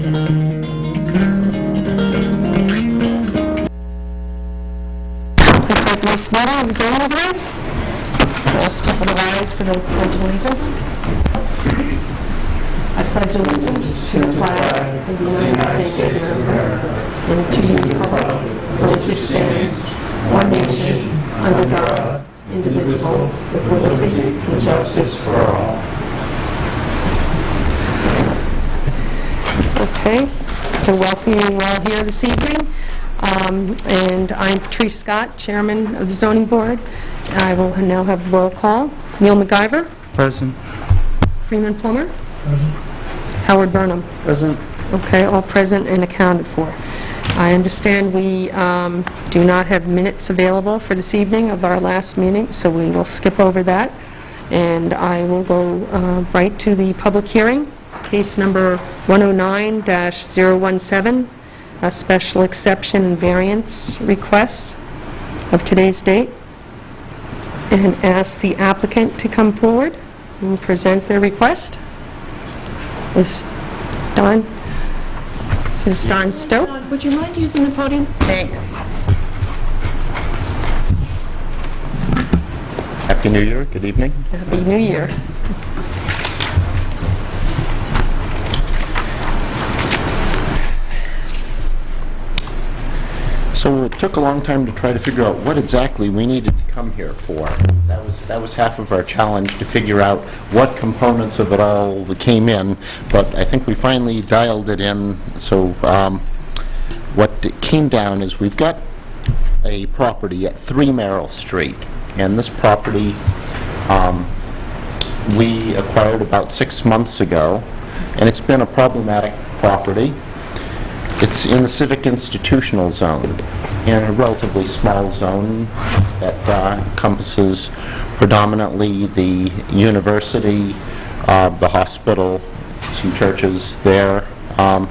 This meeting of the zoning board. Ask people to rise for the Pledge of Allegiance. I pledge allegiance to the flag of the United States of America and to the republic for which it stands, one nation, under God, indivisible, with liberty and justice for all. Okay, to welcome you all here this evening. And I'm Patrice Scott, Chairman of the Zoning Board. I will now have roll call. Neil MacGyver. Present. Freeman Plummer. Present. Howard Burnham. Present. Okay, all present and accounted for. I understand we do not have minutes available for this evening of our last meeting, so we will skip over that. And I will go right to the public hearing. Case number 109-017. A special exception and variance requests of today's date, and ask the applicant to come forward and present their request. This is Don Stope. Would you mind using the podium? Thanks. Happy New Year. Good evening. Happy New Year. So it took a long time to try to figure out what exactly we needed to come here for. That was half of our challenge, to figure out what components of it all came in, but I think we finally dialed it in. So what it came down is we've got a property at 3 Merrill Street, and this property we acquired about 6 months ago, and it's been a problematic property. It's in the civic institutional zone, in a relatively small zone that encompasses predominantly the university, the hospital, some churches there. In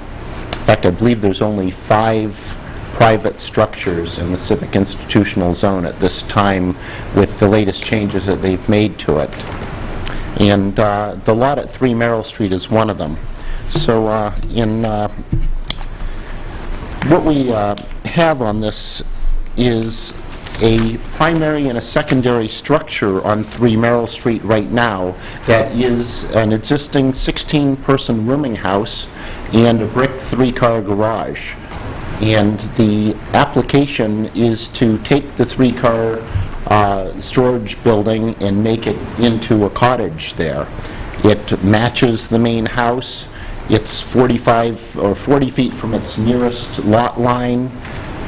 fact, I believe there's only 5 private structures in the civic institutional zone at this time, with the latest changes that they've made to it. And the lot at 3 Merrill Street is one of them. So what we have on this is a primary and a secondary structure on 3 Merrill Street right now that is an existing 16-person rooming house and a brick 3-car garage. And the application is to take the 3-car storage building and make it into a cottage there. It matches the main house. It's 45 or 40 feet from its nearest lot line,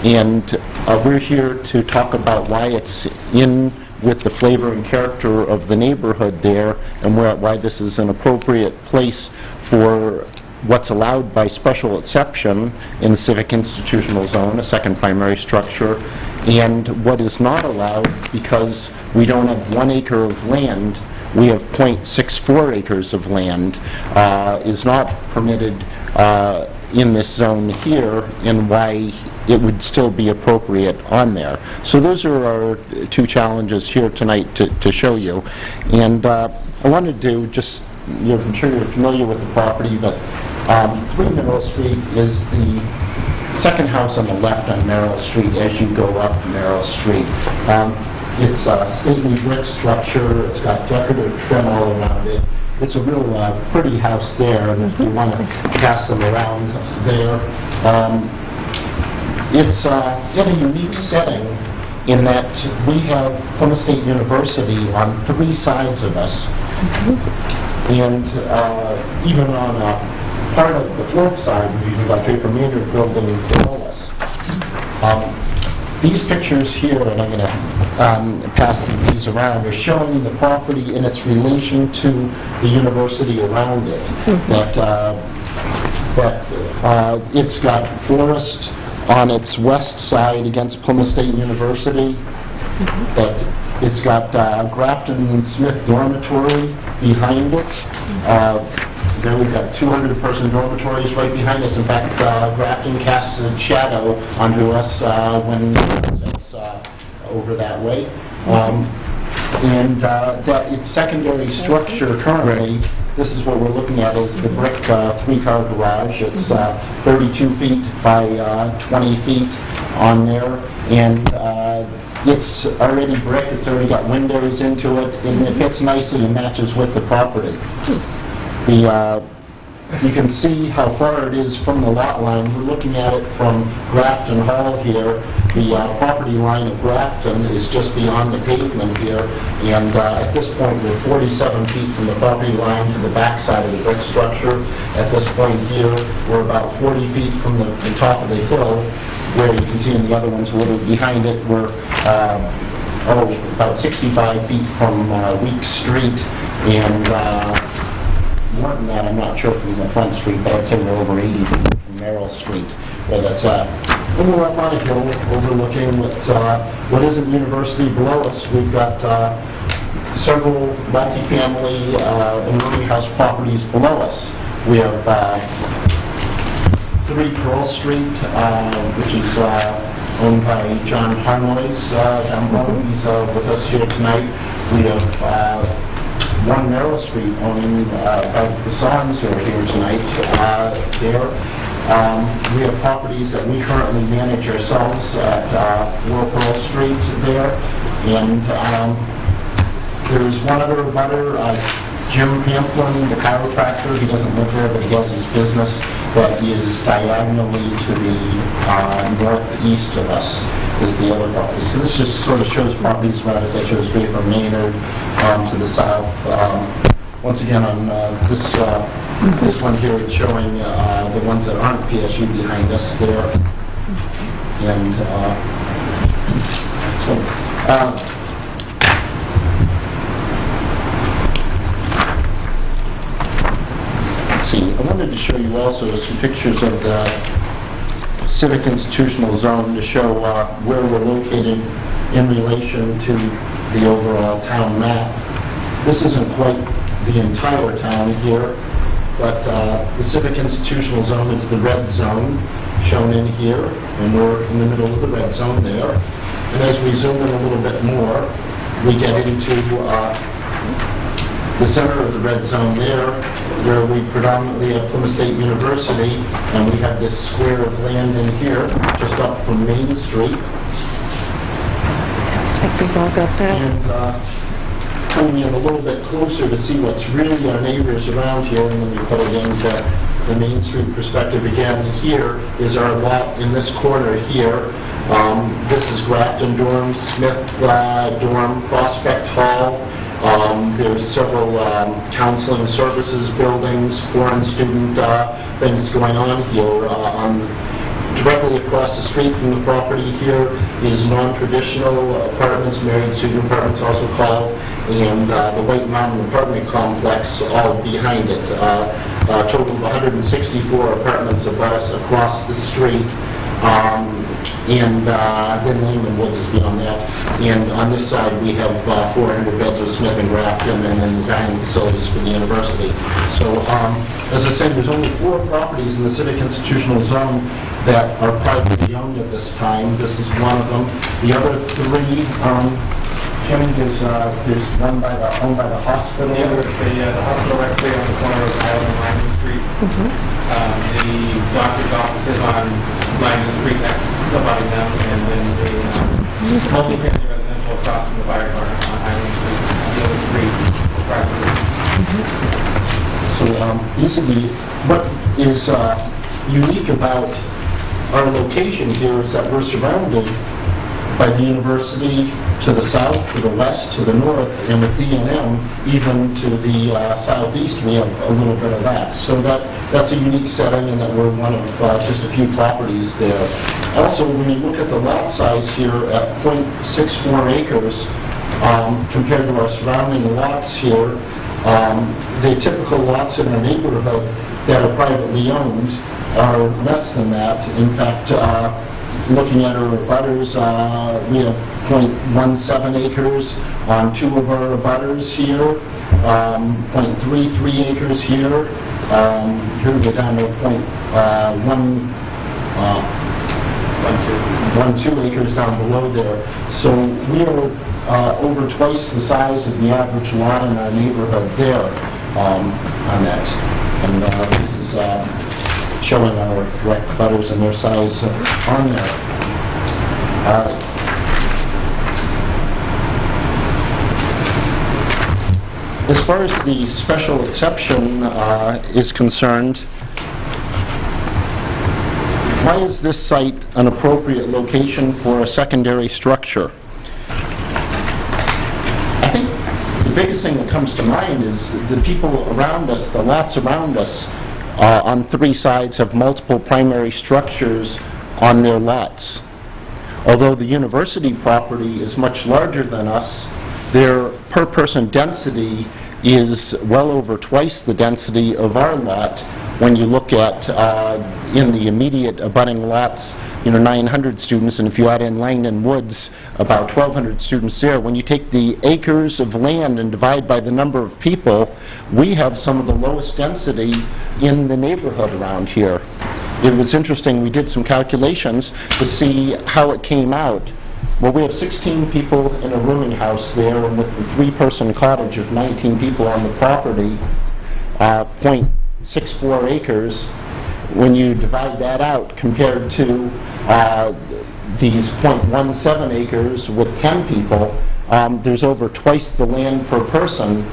and we're here to talk about why it's in with the flavor and character of the neighborhood there, and why this is an appropriate place for what's allowed by special exception in the civic institutional zone, a second primary structure, and what is not allowed because we don't have 1 acre of land. We have 0.64 acres of land, is not permitted in this zone here, and why it would still be appropriate on there. So those are our 2 challenges here tonight to show you. And I wanted to just, I'm sure you're familiar with the property, but 3 Merrill Street is the second house on the left on Merrill Street as you go up Merrill Street. It's a stately brick structure. It's got decorative trim all around it. It's a real pretty house there, and if you want to pass them around there. It's in a unique setting in that we have Plymouth State University on 3 sides of us, and even on part of the 4th side, we've got Draper Maynard building below us. These pictures here, and I'm going to pass these around, are showing the property in its relation to the university around it. That it's got forest on its west side against Plymouth State University. That it's got Grafton and Smith Dormitory behind it. There we've got 200-person dormitories right behind us. In fact, Grafton casts a shadow onto us when it's over that way. And that its secondary structure currently this is what we're looking at, is the brick three-car garage. It's 32 feet by 20 feet on there, and it's already brick, it's already got windows into it, and it fits nicely and matches with the property. You can see how far it is from the lot line. We're looking at it from Grafton Hall here. The property line of Grafton is just beyond the pavement here, and at this point we're 47 feet from the property line to the back side of the brick structure. At this point here, we're about 40 feet from the top of the hill, where you can see in the other ones a little behind it, we're about 65 feet from Weeks Street, and more than that, I'm not sure from the front street, but I'd say we're over 80 feet from Merrill Street, where that's at. And we're up on a hill overlooking what isn't University below us. We've got several multifamily and rooming house properties below us. We have 3 Pearl Street, which is owned by John Harnois down below. He's with us here tonight. We have 1 Merrill Street owned by the Sons who are here tonight there. We have properties that we currently manage ourselves at 4 Pearl Street there. And there's one other abutter, Jim Pamplin, the chiropractor. He doesn't live there, but he has his business that is diagonally to the northeast of us is the other property. So this just sort of shows properties, as I shows Draper Maynard to the south. Once again, on this one here, it's showing the ones that aren't PSU behind us there. And let's see, I wanted to show you also some pictures of the civic institutional zone to show where we're located in relation to the overall town map. This isn't quite the entire town here, but the civic institutional zone is the red zone shown in here, and we're in the middle of the red zone there. And as we zoom in a little bit more, we get into the center of the red zone there, where we predominantly have Plymouth State University, and we have this square of land in here, just up from Main Street. I think we've all got that. And coming in a little bit closer to see what's really our neighbors around here, and then we put it into the Main Street perspective again. Here is our lot in this corner here. This is Grafton Dorm, Smith Dorm, Prospect Hall. There's several counseling services buildings, foreign student things going on here. Directly across the street from the property here is non-traditional apartments, married student apartments also called, and the White Mountain apartment complex all behind it. A total of 164 apartments across the street. And then Lehman Woods is beyond that. And on this side, we have 400 beds with Smith and Grafton, and then the dining facilities for the university. So, as I said, there's only 4 properties in the civic institutional zone that are privately owned at this time. This is one of them. The other 3, Jim, there's one owned by the hospital. Yeah, there's the hospital rectory on the corner of Island and Lyman Street. The doctor's offices on Lyman Street next to them, and then the multi-family residential across from the fire department on Island Street. The other 3 properties. So basically, what is unique about our location here is that we're surrounded by the university to the south, to the west, to the north, and with D&M, even to the southeast, we have a little bit of that. So that's a unique setting, and that we're one of just a few properties there. Also, when you look at the lot size here at 0.64 acres, compared to our surrounding lots here, the typical lots in our neighborhood that are privately owned are less than that. In fact, looking at our abutters, we have 0.17 acres on 2 of our abutters here, 0.33 acres here. Here we go down to 0.12 acres down below there. So we are over twice the size of the average lot in our neighborhood there. on that. And this is showing our direct butters and their size on there. As far as the special exception is concerned, why is this site an appropriate location for a secondary structure? I think the biggest thing that comes to mind is the people around us, the lots around us on three sides have multiple primary structures on their lots. Although the university property is much larger than us, their per-person density is well over twice the density of our lot when you look at in the immediate abutting lots, 900 students, and if you add in Langdon Woods, about 1,200 students there. When you take the acres of land and divide by the number of people, we have some of the lowest density in the neighborhood around here. It was interesting, we did some calculations to see how it came out. Well, we have 16 people in a rooming house there, and with the three-person cottage of 19 people on the property, 0.64 acres, when you divide that out compared to these 0.17 acres with 10 people, there's over twice the land per person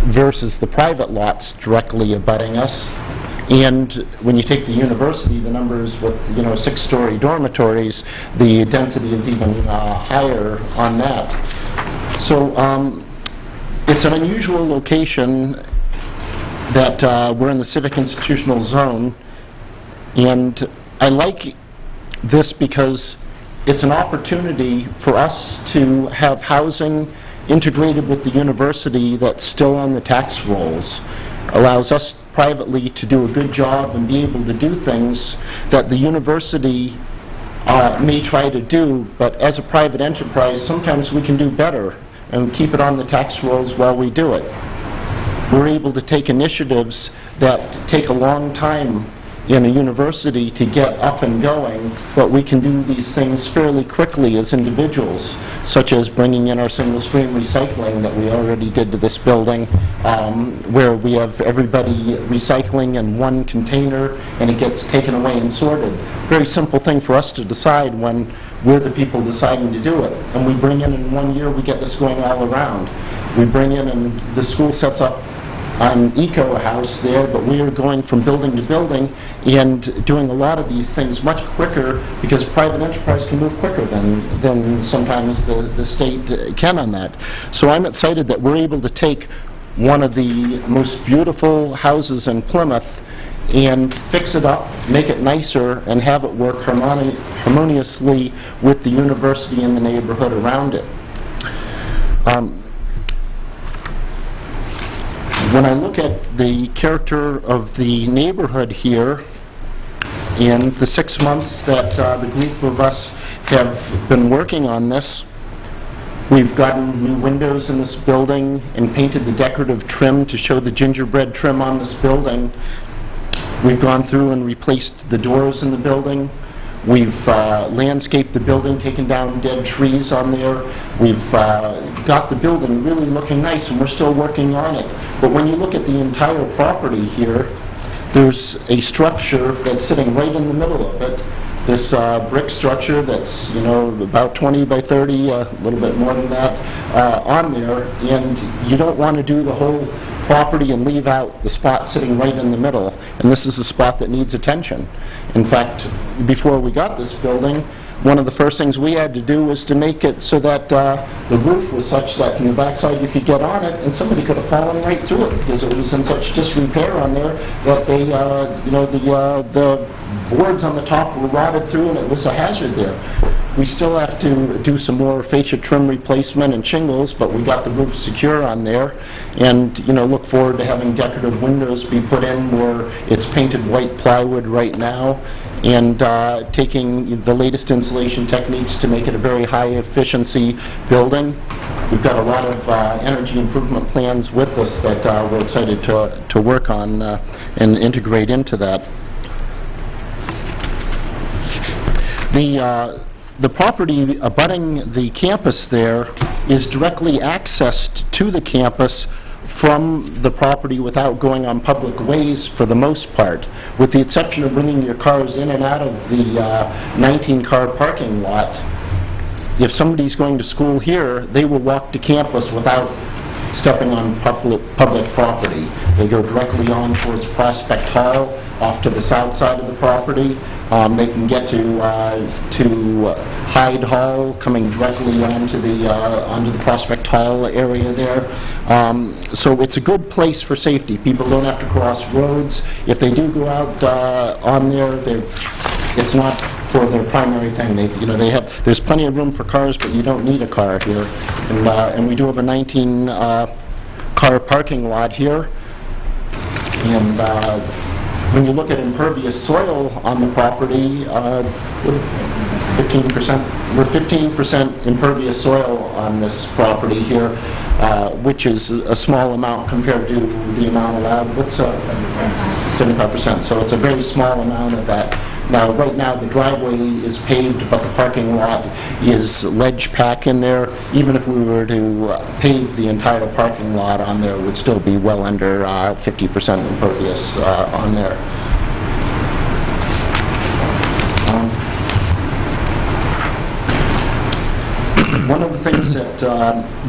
versus the private lots directly abutting us. And when you take the university, the numbers with 6-story dormitories, the density is even higher on that. So it's an unusual location that we're in the civic institutional zone, and I like this because it's an opportunity for us to have housing integrated with the university that's still on the tax rolls. Allows us privately to do a good job and be able to do things that the university may try to do, but as a private enterprise, sometimes we can do better and keep it on the tax rolls while we do it. We're able to take initiatives that take a long time in a university to get up and going, but we can do these things fairly quickly as individuals, such as bringing in our single-stream recycling that we already did to this building, where we have everybody recycling in one container and it gets taken away and sorted. Very simple thing for us to decide when we're the people deciding to do it. And we bring in 1 year, we get this going all around. We bring in and the school sets up an eco house there, but we are going from building to building and doing a lot of these things much quicker because private enterprise can move quicker than sometimes the state can on that. So I'm excited that we're able to take one of the most beautiful houses in Plymouth and fix it up, make it nicer, and have it work harmoniously with the university and the neighborhood around it. When I look at the character of the neighborhood here, in the 6 months that the group of us have been working on this, we've gotten new windows in this building and painted the decorative trim to show the gingerbread trim on this building. We've gone through and replaced the doors in the building. We've landscaped the building, taken down dead trees on there. We've got the building really looking nice, and we're still working on it. But when you look at the entire property here, there's a structure that's sitting right in the middle of it. This brick structure that's, about 20 by 30, a little bit more than that, on there. And you don't want to do the whole property and leave out the spot sitting right in the middle. And this is a spot that needs attention. In fact, before we got this building, one of the first things we had to do was to make it so that the roof was such that from the backside you could get on it and somebody could have fallen right through it because it was in such disrepair on there that they, the boards on the top were rotted through and it was a hazard there. We still have to do some more fascia trim replacement and shingles, but we got the roof secure on there, and look forward to having decorative windows be put in where it's painted white plywood right now, and taking the latest insulation techniques to make it a very high efficiency building. We've got a lot of energy improvement plans with us that we're excited to work on and integrate into that. The property abutting the campus there is directly accessed to the campus from the property without going on public ways for the most part, with the exception of bringing your cars in and out of the 19-car parking lot. If somebody's going to school here, they will walk to campus without stepping on public property. They go directly on towards Prospect Hall, off to the south side of the property. They can get to Hyde Hall, coming directly onto the Prospect Hall area there. So it's a good place for safety. People don't have to cross roads. If they do go out on there, it's not for their primary thing. There's plenty of room for cars, but you don't need a car here. And we do have a 19-car parking lot here. And when you look at impervious soil on the property, 15%, we're 15% impervious soil on this property here, which is a small amount compared to the amount allowed. What's 75%? So it's a very small amount of that. Now, right now, the driveway is paved, but the parking lot is ledge pack in there. Even if we were to pave the entire parking lot on there, it would still be well under 50% impervious on there. One of the things that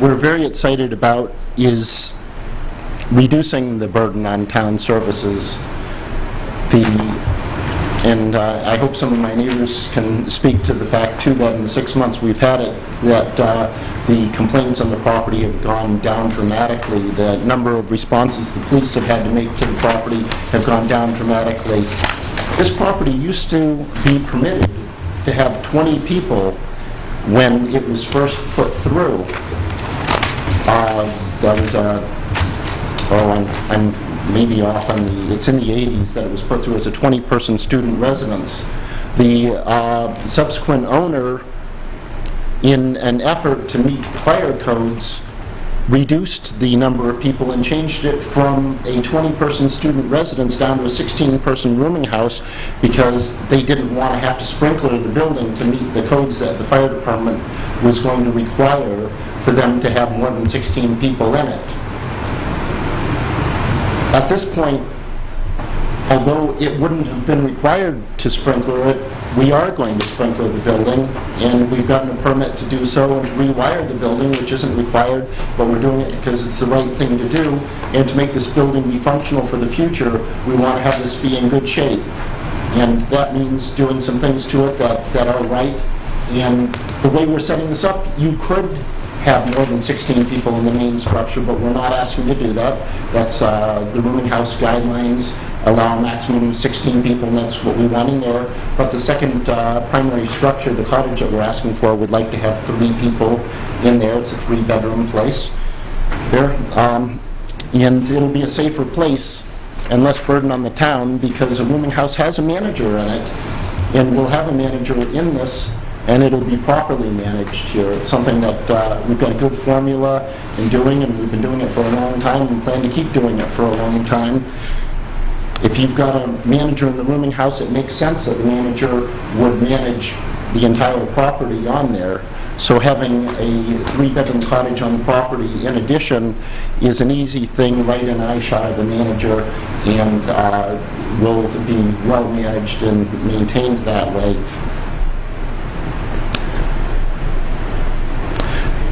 we're very excited about is reducing the burden on town services. And I hope some of my neighbors can speak to the fact, too, that in the 6 months we've had it, that the complaints on the property have gone down dramatically. The number of responses the police have had to make to the property have gone down dramatically. This property used to be permitted to have 20 people when it was first put through. That was I'm maybe off on it's in the 80s that it was put through as a 20-person student residence. The subsequent owner, in an effort to meet fire codes, reduced the number of people and changed it from a 20-person student residence down to a 16-person rooming house because they didn't want to have to sprinkler the building to meet the codes that the fire department was going to require for them to have more than 16 people in it. At this point, although it wouldn't have been required to sprinkler it, we are going to sprinkler the building, and we've gotten a permit to do so and to rewire the building, which isn't required, but we're doing it because it's the right thing to do. And to make this building be functional for the future, we want to have this be in good shape. And that means doing some things to it that are right. And the way we're setting this up, you could have more than 16 people in the main structure, but we're not asking to do that. That's the rooming house guidelines allow a maximum of 16 people, and that's what we want in there. But the second primary structure, the cottage that we're asking for, would like to have 3 people in there. It's a 3-bedroom place there. And it'll be a safer place and less burden on the town because a rooming house has a manager in it, and we'll have a manager in this, and it'll be properly managed here. It's something that we've got a good formula in doing, and we've been doing it for a long time, and plan to keep doing it for a long time. If you've got a manager in the rooming house, it makes sense that the manager would manage the entire property on there. So having a 3-bedroom cottage on the property in addition is an easy thing, right in eye shot of the manager, and will be well managed and maintained that way.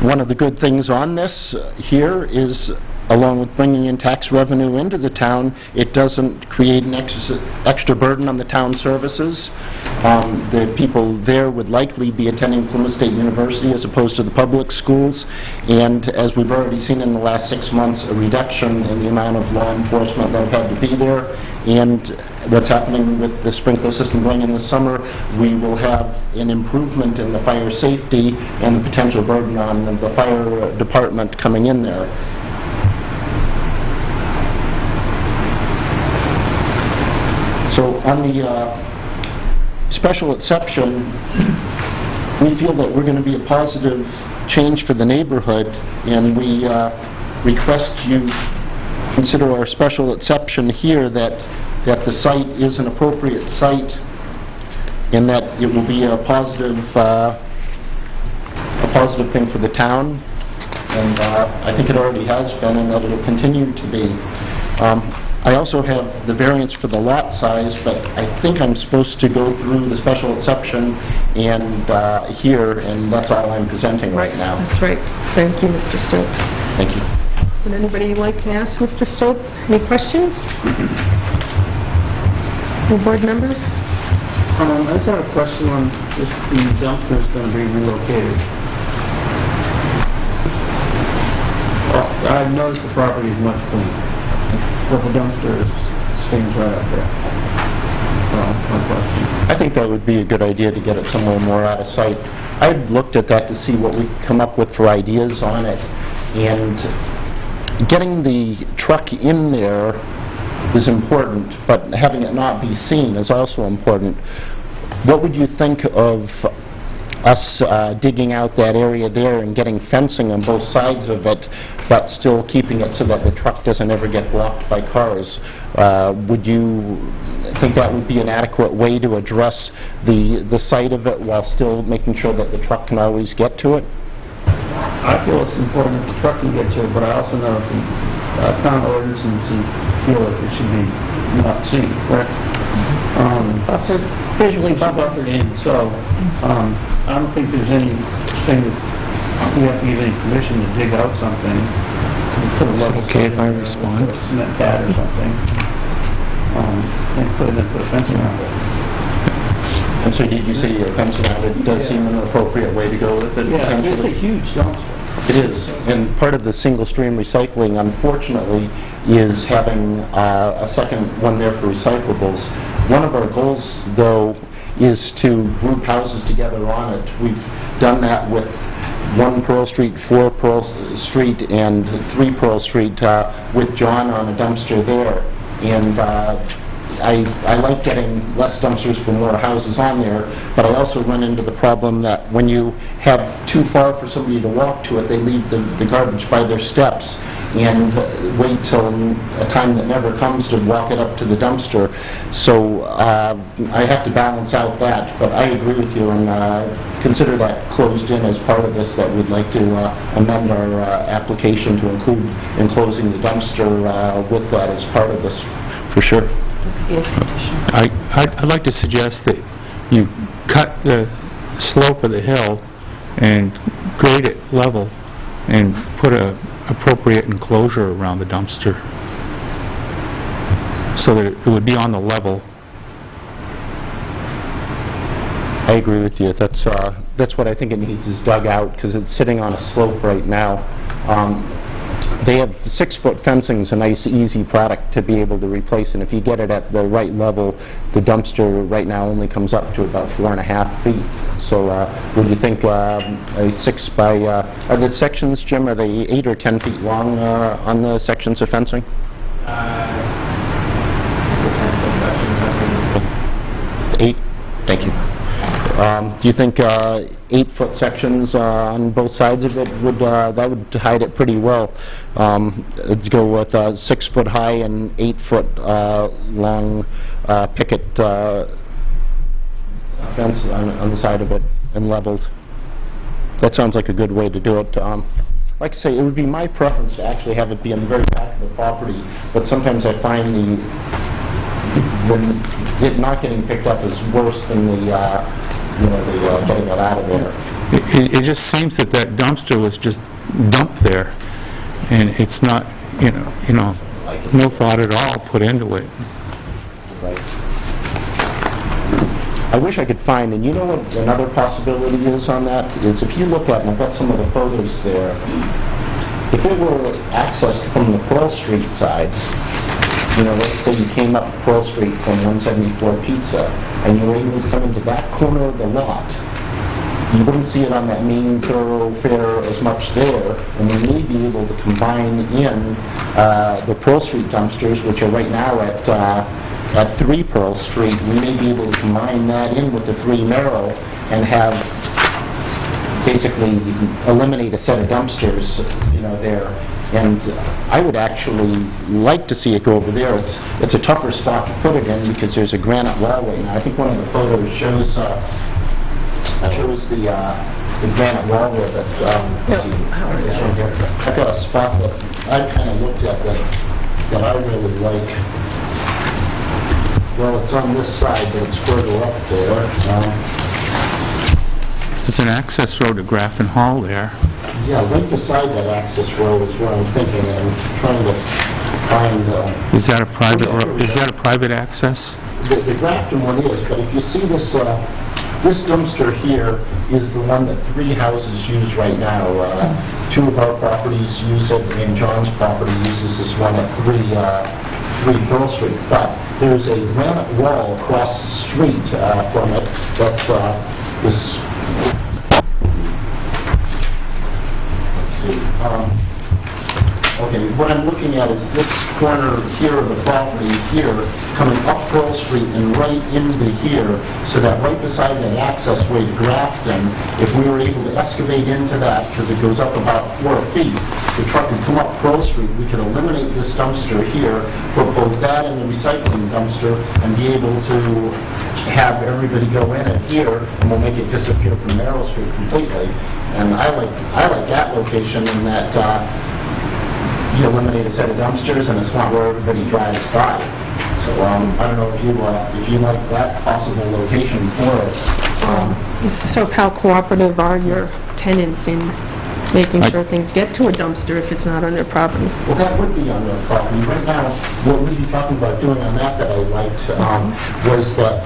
One of the good things on this here is, along with bringing in tax revenue into the town, it doesn't create an extra burden on the town services. The people there would likely be attending Plymouth State University as opposed to the public schools, and as we've already seen in the last 6 months, a reduction in the amount of law enforcement that have had to be there. And what's happening with the sprinkler system going in the summer, we will have an improvement in the fire safety and the potential burden on the fire department coming in there. So on the special exception, we feel that we're going to be a positive change for the neighborhood, and we request you consider our special exception here that the site is an appropriate site, and that it will be a positive thing for the town. and I think it already has been, and that it'll continue to be. I also have the variance for the lot size, but I think I'm supposed to go through the special exception and here, and that's all I'm presenting right now. That's right. Thank you, Mr. Stope. Thank you. Would anybody like to ask Mr. Stope any questions? Any board members? I just had a question on if the dumpster is going to be relocated. I've noticed the property is much cleaner, but the dumpster stands right up there. That's my question. I think that would be a good idea to get it somewhere more out of sight. I'd looked at that to see what we come up with for ideas on it, and getting the truck in there is important, but having it not be seen is also important. What would you think of us digging out that area there and getting fencing on both sides of it, but still keeping it so that the truck doesn't ever get blocked by cars? Would you think that would be an adequate way to address the site of it while still making sure that the truck can always get to it? I feel it's important that the truck can get to it, but I also know that the town ordinances feel that it should be not seen, correct? Buffered, visually buffered. Buffered in, so I don't think there's anything that we have to give any permission to dig out something. Is it okay if I respond? A cement pad or something, and put a fence around it. And so did you say a fence around it does seem an appropriate way to go with it? Yeah, it's a potentially? huge dumpster. It is, and part of the single-stream recycling, unfortunately, is having a second one there for recyclables. One of our goals, though, is to group houses together on it. We've done that with 1 Pearl Street, 4 Pearl Street, and 3 Pearl Street with John on a dumpster there. And I like getting less dumpsters for more houses on there, but I also run into the problem that when you have too far for somebody to walk to it, they leave the garbage by their steps and wait till a time that never comes to walk it up to the dumpster. So I have to balance out that, but I agree with you and consider that closed in as part of this, that we'd like to amend our application to include enclosing the dumpster with that as part of this, for sure. I'd like to suggest that you cut the slope of the hill and grade it level and put a appropriate enclosure around the dumpster so that it would be on the level. I agree with you. That's what I think it needs, is dug out, because it's sitting on a slope right now. They have 6-foot fencing is a nice, easy product to be able to replace, and if you get it at the right level, the dumpster right now only comes up to about 4.5 feet. So would you think a 6 by, are the sections, Jim, are they 8 or 10 feet long on the sections of fencing? Eight? Thank you. Do you think 8-foot sections on both sides of it would that would hide it pretty well? Let's go with 6-foot high and 8-foot long picket fence on the side of it and leveled. That sounds like a good way to do it. Like I say, it would be my preference to actually have it be in the very back of the property, but sometimes I find it not getting picked up is worse than the getting it out of there. It just seems that that dumpster was just dumped there, and it's not, no thought at all put into it. Right. I wish I could find, and you know what another possibility is on that, is if you look at, and I've got some of the photos there, if it were accessed from the Pearl Street side, let's say you came up Pearl Street from 174 Pizza, and you were able to come into that corner of the lot, you wouldn't see it on that main thoroughfare as much there, and we may be able to combine in the Pearl Street dumpsters, which are right now at 3 Pearl Street. We may be able to combine that in with the 3 Merrill and have basically eliminate a set of dumpsters, there. And I would actually like to see it go over there. It's a tougher spot to put it in because there's a granite wallway. Now, I think one of the photos shows the the granite wall there that, let's see, this one here. I've got a spot that I kind of looked at that I really like. Well, it's on this side, but it's further up there. There's an access road to Grafton Hall there. Yeah, right beside that access road is what I'm thinking, and I'm trying to find, Is that a private, is that a private access? the Grafton one is, but if you see this, this dumpster here is the one that 3 houses use right now. 2 of our properties use it, and John's property uses this one at 3 Pearl Street. But there's a granite wall across the street from it that's this. Let's see. Okay, what I'm looking at is this corner here of the property here, coming up Pearl Street and right into here, so that right beside that access way to Grafton, if we were able to excavate into that, because it goes up about 4 feet, the truck could come up Pearl Street, we could eliminate this dumpster here, put both that and the recycling dumpster, and be able to have everybody go in and here, and we'll make it disappear from Merrill Street completely. And I like that location in that you eliminate a set of dumpsters, and it's not where everybody drives by. So I don't know if you like that possible location for it. So how cooperative are your tenants in making sure things get to a dumpster if it's not on their property? Well, that would be on their property. Right now, what we'd be talking about doing on that I liked was that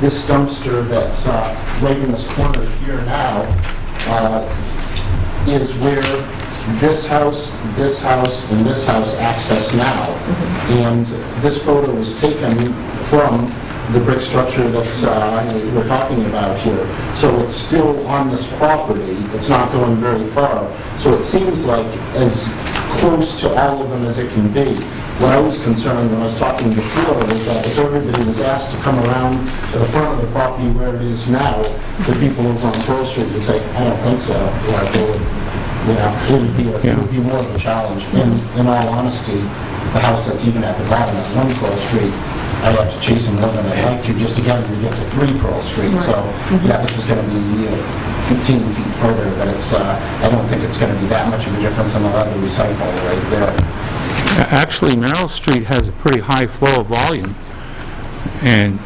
this dumpster that's right in this corner here now is where this house, and this house access now. And this photo was taken from the brick structure that's we're talking about here. So it's still on this property. It's not going very far. So it seems like as close to all of them as it can be. What I was concerned when I was talking before was that if everybody was asked to come around to the front of the property where it is now, the people over on Pearl Street would say, I don't think so. Like they would, it would be more of a challenge. In all honesty, the house that's even at the bottom at 1 Pearl Street, I'd have to chase them more than I'd like to just to get them to get to 3 Pearl Street. So, yeah, this is going to be 15 feet further, but I don't think it's going to be that much of a difference, and I'll have the recycle right there. Actually, Merrill Street has a pretty high flow of volume and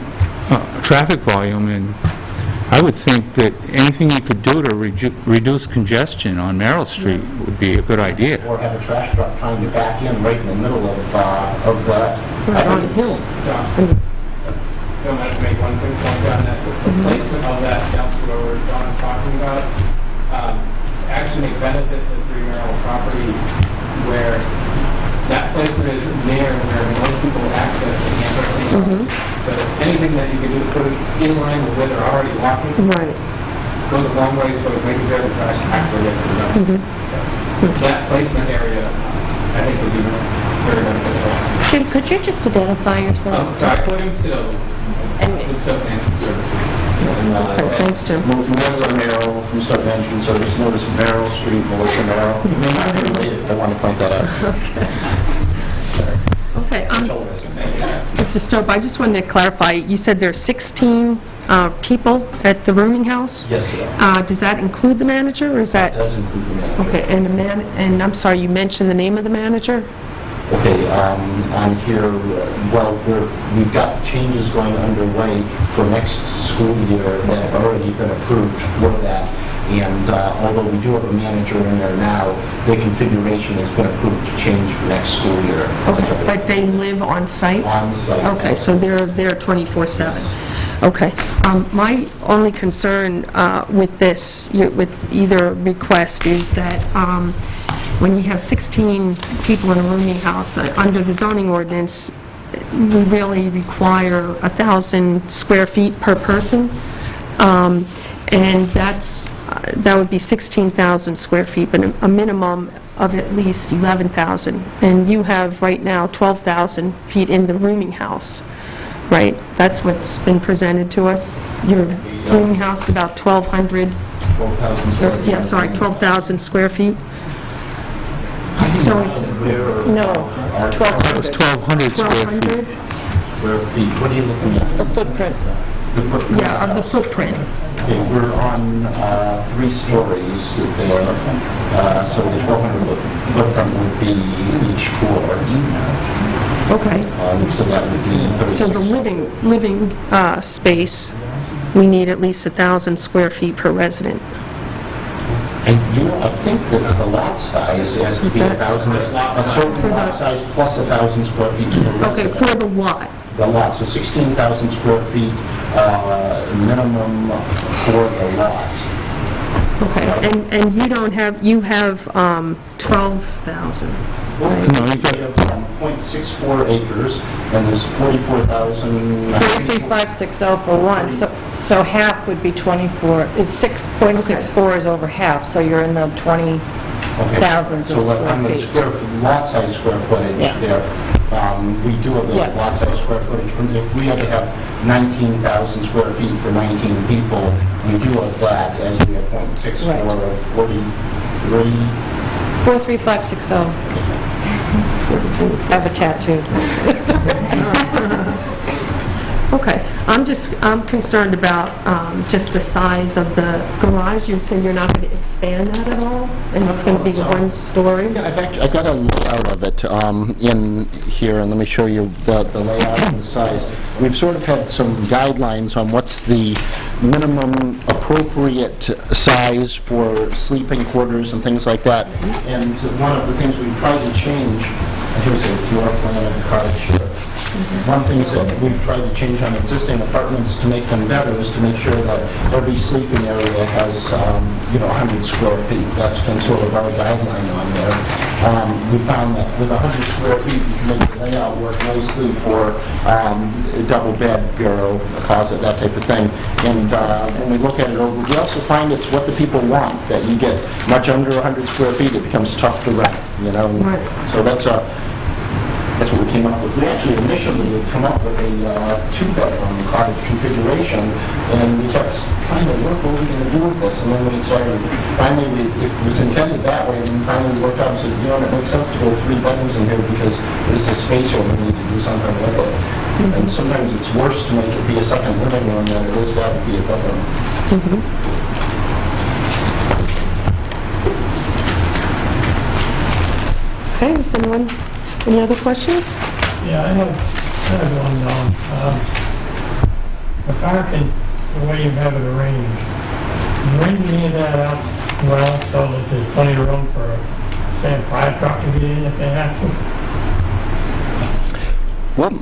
traffic volume, and I would think that anything you could do to reduce congestion on Merrill Street would be a good idea. Or have a trash truck trying to back in right in the middle of that. I on the think hill. Don't have to make one quick point on that. The placement of that dumpster where Don's talking about actually may benefit the 3 Merrill property where that placement is near where most people access the campus. So anything that you can do to put it in line with where they're already walking Right. goes a long ways towards making sure the trash actually gets to the dumpster. So that placement area, I think, would be very beneficial. Jim, could you just identify yourself? Sorry, William Still, with Still Management Services. Okay, thanks, Jim. Melissa Merrill from Start Management Service, notice Merrill Street, Melissa Merrill. I want to point that out. Okay, Mr. Stope, I just wanted to clarify, you said there are 16 people at the rooming house? Yes, sir. Does that include the manager, or is that... Does include the manager. Okay, and I'm sorry, you mentioned the name of the manager? Okay, on here, well, we've got changes going underway for next school year that have already been approved for that. And although we do have a manager in there now, the configuration has been approved to change for next school year. Okay, but they live on site? On site. Okay, so they're there 24/7. Okay. My only concern with this, with either request, is that when we have 16 people in a rooming house, under the zoning ordinance, we really require 1,000 square feet per person, and that would be 16,000 square feet, but a minimum of at least 11,000. And you have right now 12,000 feet in the rooming house, right? That's what's been presented to us. Your rooming house is about 1,200, 12,000 square feet. yeah, sorry, 12,000 square feet. So it's, No, It was 1,200 square feet. 1,200? Square feet. What are you looking at? the footprint. The footprint Yeah, of the house. footprint. Okay, we're on 3 stories there, so the 1,200 footprint would be each floor. Okay. So that would be 36. So the living space, we need at least 1,000 square feet per resident. I think that's the lot size, has to Is be that- 1,000, a certain lot size plus 1,000 square feet per Okay, resident. for the lot. The lot, so 16,000 square feet minimum for the lot. Okay, and you don't have, you have 12,000. No, you got- We have 0.64 acres, and there's 44,000... 43560 for one, so half would be 24, is 6.64 is over half, so you're in the 20 Okay. thousands of So on square the feet. lot size square footage Yeah. there, we do have the Yeah. lot size square footage. If we had to have 19,000 square feet for 19 people, we do have that as we have 0.64 Right. of 43. 43560. I have a tattoo. Okay, I'm concerned about just the size of the garage. You'd say you're not going to expand that at all? And it's going to be one story? Yeah, I got a layout of it in here, and let me show you the layout and the size. We've sort of had some guidelines on what's the minimum appropriate size for sleeping quarters and things like that. And one of the things we've tried to change, here's a floor plan of the cottage here. One thing that we've tried to change on existing apartments to make them better is to make sure that every sleeping area has, 100 square feet. That's been sort of our guideline on there. We found that with 100 square feet, you can make the layout work nicely for a double bed, bureau, a closet, that type of thing. And when we look at it over, we also find it's what the people want, that you get much under 100 square feet, it becomes tough to rent, Right. So that's what we came up with. We actually initially had come up with a 2-bedroom cottage configuration, and we kept trying to work what we're going to do with this, and then we started, finally, it was intended that way, and then finally we worked out and said, it makes sense to go 3 bedrooms in here because there's a space where we need to do something with it. And sometimes it's worse to make it be a second living room than it is to have it be a bedroom. Okay, does anyone, any other questions? Yeah, I have one, the parking, the way you have it arranged, you arrange any of that out well so that there's plenty of room for, say, a fire truck to get in if they have to? Well,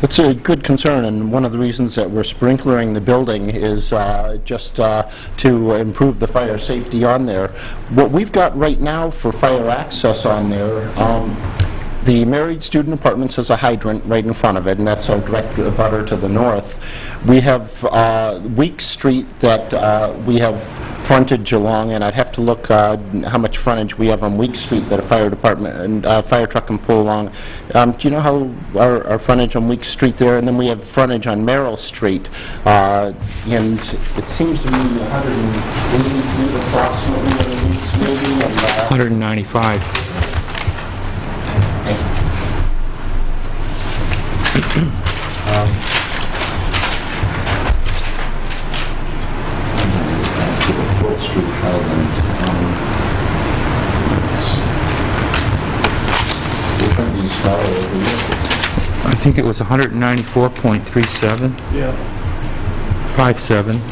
that's a good concern, and one of the reasons that we're sprinklering the building is just to improve the fire safety on there. What we've got right now for fire access on there, the Married Student Apartments has a hydrant right in front of it, and that's our direct abutter to the north. We have Weeks Street that we have frontage along, and I'd have to look how much frontage we have on Weeks Street that a fire department and fire truck can pull along. Do you know how our frontage on Weeks Street there? And then we have frontage on Merrill Street, and it seems to be 180 feet approximately on Weeks maybe. And, 195. Thank you. Fort Street Highland. Which one do you start over here? I think it was 194.37, Yeah. 57.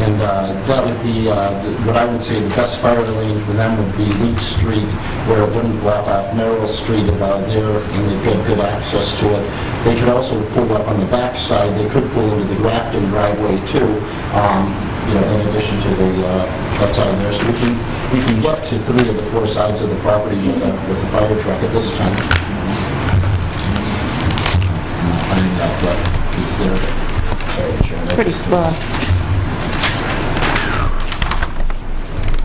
And that would be, what I would say the best fire lane for them would be Weeks Street, where it wouldn't block off Merrill Street there, and they'd get good access to it. They could also pull up on the back side. They could pull into the Grafton driveway too, in addition to that side there. So we can get to 3 of the 4 sides of the property with a fire truck at this time. I mean, that is there. Sorry, Chairman. It's pretty small.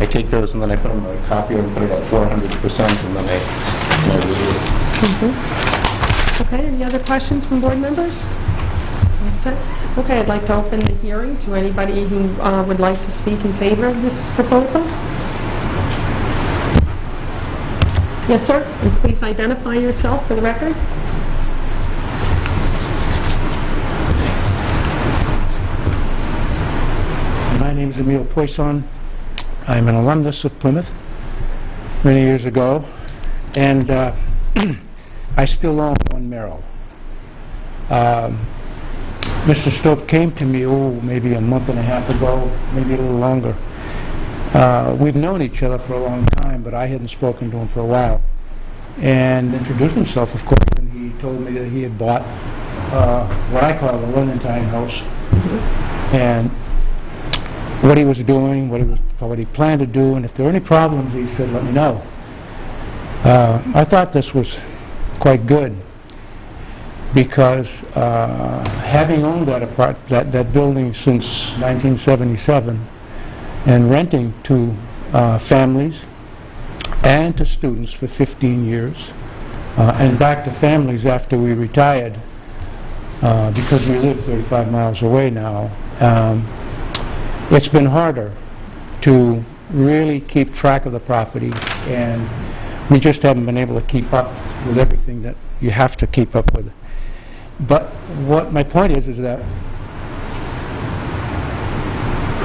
I take those and then I put them in a copier and put it at 400%, and then I read it. Okay, any other questions from board members? All set? Okay, I'd like to open the hearing to anybody who would like to speak in favor of this proposal. Yes, sir, and please identify yourself for the record. name's Emile Poisson. I'm an alumnus of Plymouth many years ago, and I still own one Merrill. Mr. Stope came to me, maybe a month and a half ago, maybe a little longer. We've known each other for a long time, but I hadn't spoken to him for a while. And introduced himself, of course, and he told me that he had bought what I call the Lennentine house, and what he was doing, what he planned to do, and if there were any problems, he said, let me know. I thought this was quite good, because having owned that building since 1977 and renting to families and to students for 15 years, and back to families after we retired, because we live 35 miles away now, it's been harder to really keep track of the property, and we just haven't been able to keep up with everything that you have to keep up with. But what my point is that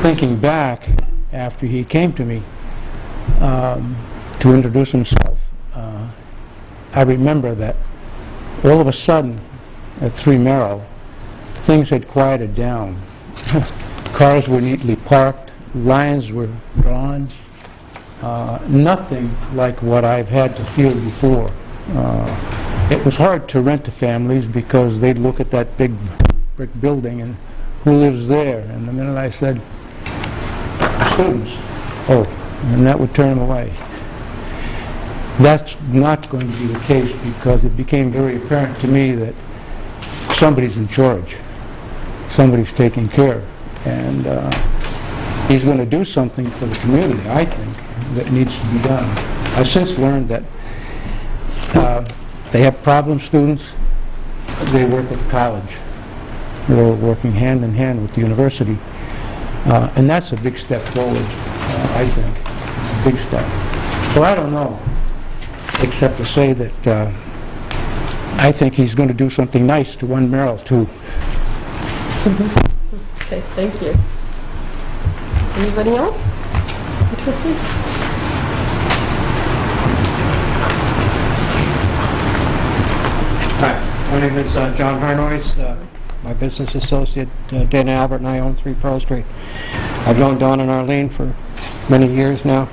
thinking back after he came to me to introduce himself, I remember that all of a sudden at 3 Merrill, things had quieted down. Cars were neatly parked, lines were drawn, nothing like what I've had to feel before. It was hard to rent to families because they'd look at that big brick building and who lives there? And the minute I said, students, and that would turn them away. That's not going to be the case, because it became very apparent to me that somebody's in charge. Somebody's taking care. And he's going to do something for the community, I think, that needs to be done. I've since learned that they have problem students. They work with the college. They're working hand in hand with the university. And that's a big step forward, I think. A big step. So I don't know, except to say that I think he's going to do something nice to 1 Merrill, too. Okay, thank you. Anybody else interested? Hi, my name is John Harnois. My business associate, Dana Albert, and I own 3 Pearl Street. I've known Don and Arlene for many years now.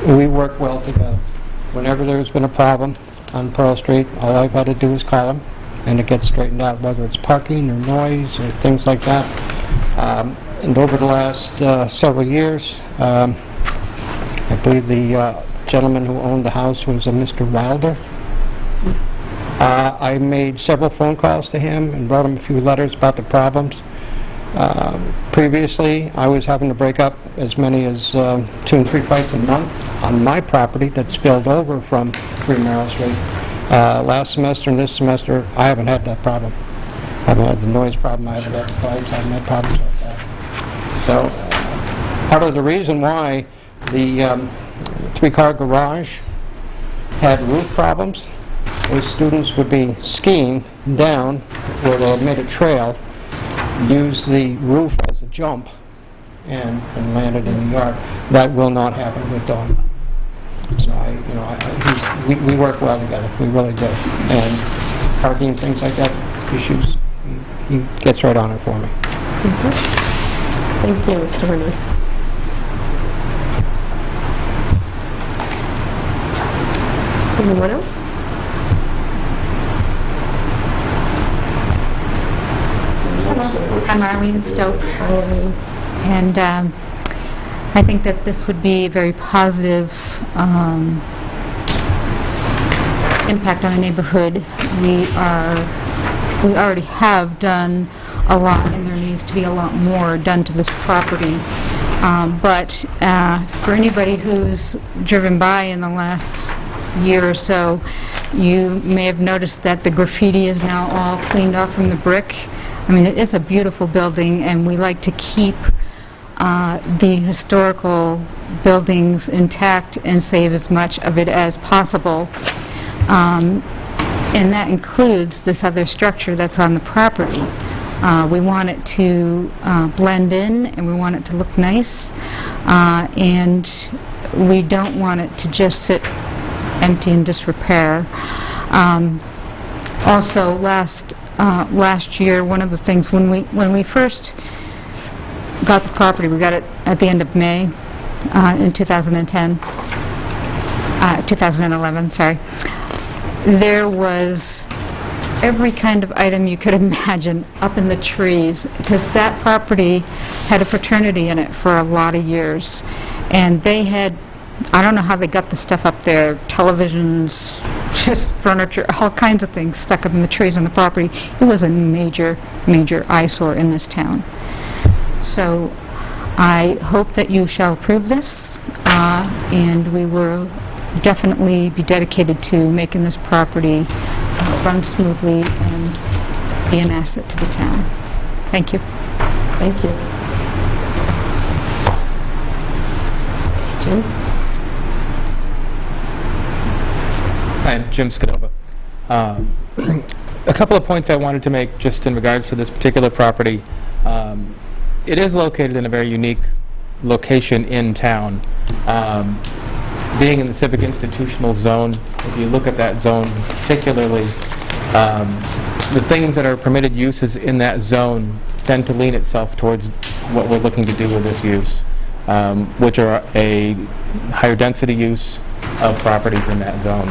We work well together. Whenever there's been a problem on Pearl Street, all I've had to do is call them, and it gets straightened out, whether it's parking or noise or things like that. And over the last several years, I believe the gentleman who owned the house was a Mr. Wilder. I made several phone calls to him and wrote him a few letters about the problems. Previously, I was having to break up as many as 2 and 3 fights a month on my property that spilled over from 3 Merrill Street. Last semester and this semester, I haven't had that problem. I haven't had the noise problem, I haven't had the fights, I haven't had problems like that. So, part of the reason why the 3-car garage had roof problems was students would be skiing down where they had made a trail, use the roof as a jump, and landed in the yard. That will not happen with Don. So we work well together. We really do. And parking, things like that, issues, he gets right on it for me. Thank you, Mr. Harnois. Anyone else? I'm Arlene Stoke, and I think that this would be a very positive impact on the neighborhood. We already have done a lot, and there needs to be a lot more done to this property. But for anybody who's driven by in the last year or so, you may have noticed that the graffiti is now all cleaned off from the brick. I mean, it is a beautiful building, and we like to keep the historical buildings intact and save as much of it as possible. And that includes this other structure that's on the property. We want it to blend in, and we want it to look nice, and we don't want it to just sit empty in disrepair. Also, last year, one of the things, when we first got the property, we got it at the end of May in 2011, sorry. There was every kind of item you could imagine up in the trees, because that property had a fraternity in it for a lot of years. And they had, I don't know how they got the stuff up there, televisions, just furniture, all kinds of things stuck up in the trees on the property. It was a major, major eyesore in this town. So I hope that you shall approve this, and we will definitely be dedicated to making this property run smoothly and be an asset to the town. Thank you. Thank you. Jim? Hi, I'm Jim Scadova. A couple of points I wanted to make just in regards to this particular property. It is located in a very unique location in town. Being in the civic institutional zone, if you look at that zone particularly, the things that are permitted uses in that zone tend to lean itself towards what we're looking to do with this use, which are a higher density use of properties in that zone.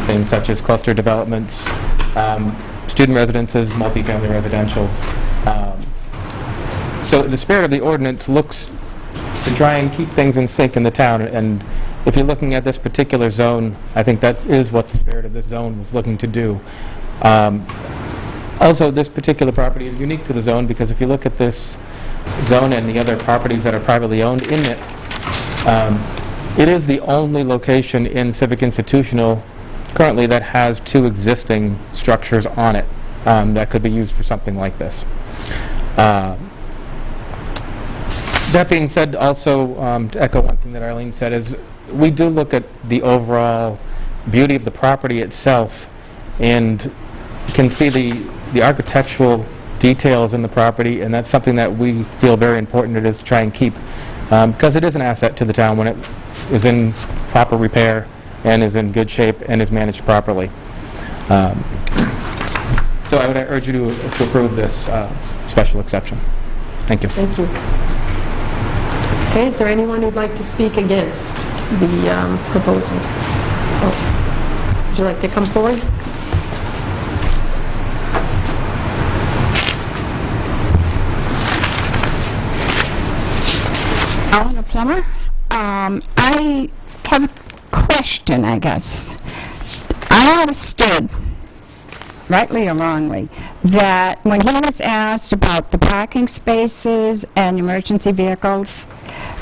Things such as cluster developments, student residences, multifamily residentials. So the spirit of the ordinance looks to try and keep things in sync in the town, and if you're looking at this particular zone, I think that is what the spirit of this zone was looking to do. Also, this particular property is unique to the zone because if you look at this zone and the other properties that are privately owned in it, it is the only location in civic institutional currently that has two existing structures on it that could be used for something like this. That being said, also, to echo one thing that Arlene said, is we do look at the overall beauty of the property itself and can see the architectural details in the property, and that's something that we feel very important it is to try and keep, because it is an asset to the town when it is in proper repair and is in good shape and is managed properly. So I would urge you to approve this special exception. Thank you. Thank you. Okay, is there anyone who'd like to speak against the proposal? Oh. Would you like to come forward? Eleanor Plummer. I have a question, I guess. I understood, rightly or wrongly, that when he was asked about the parking spaces and emergency vehicles,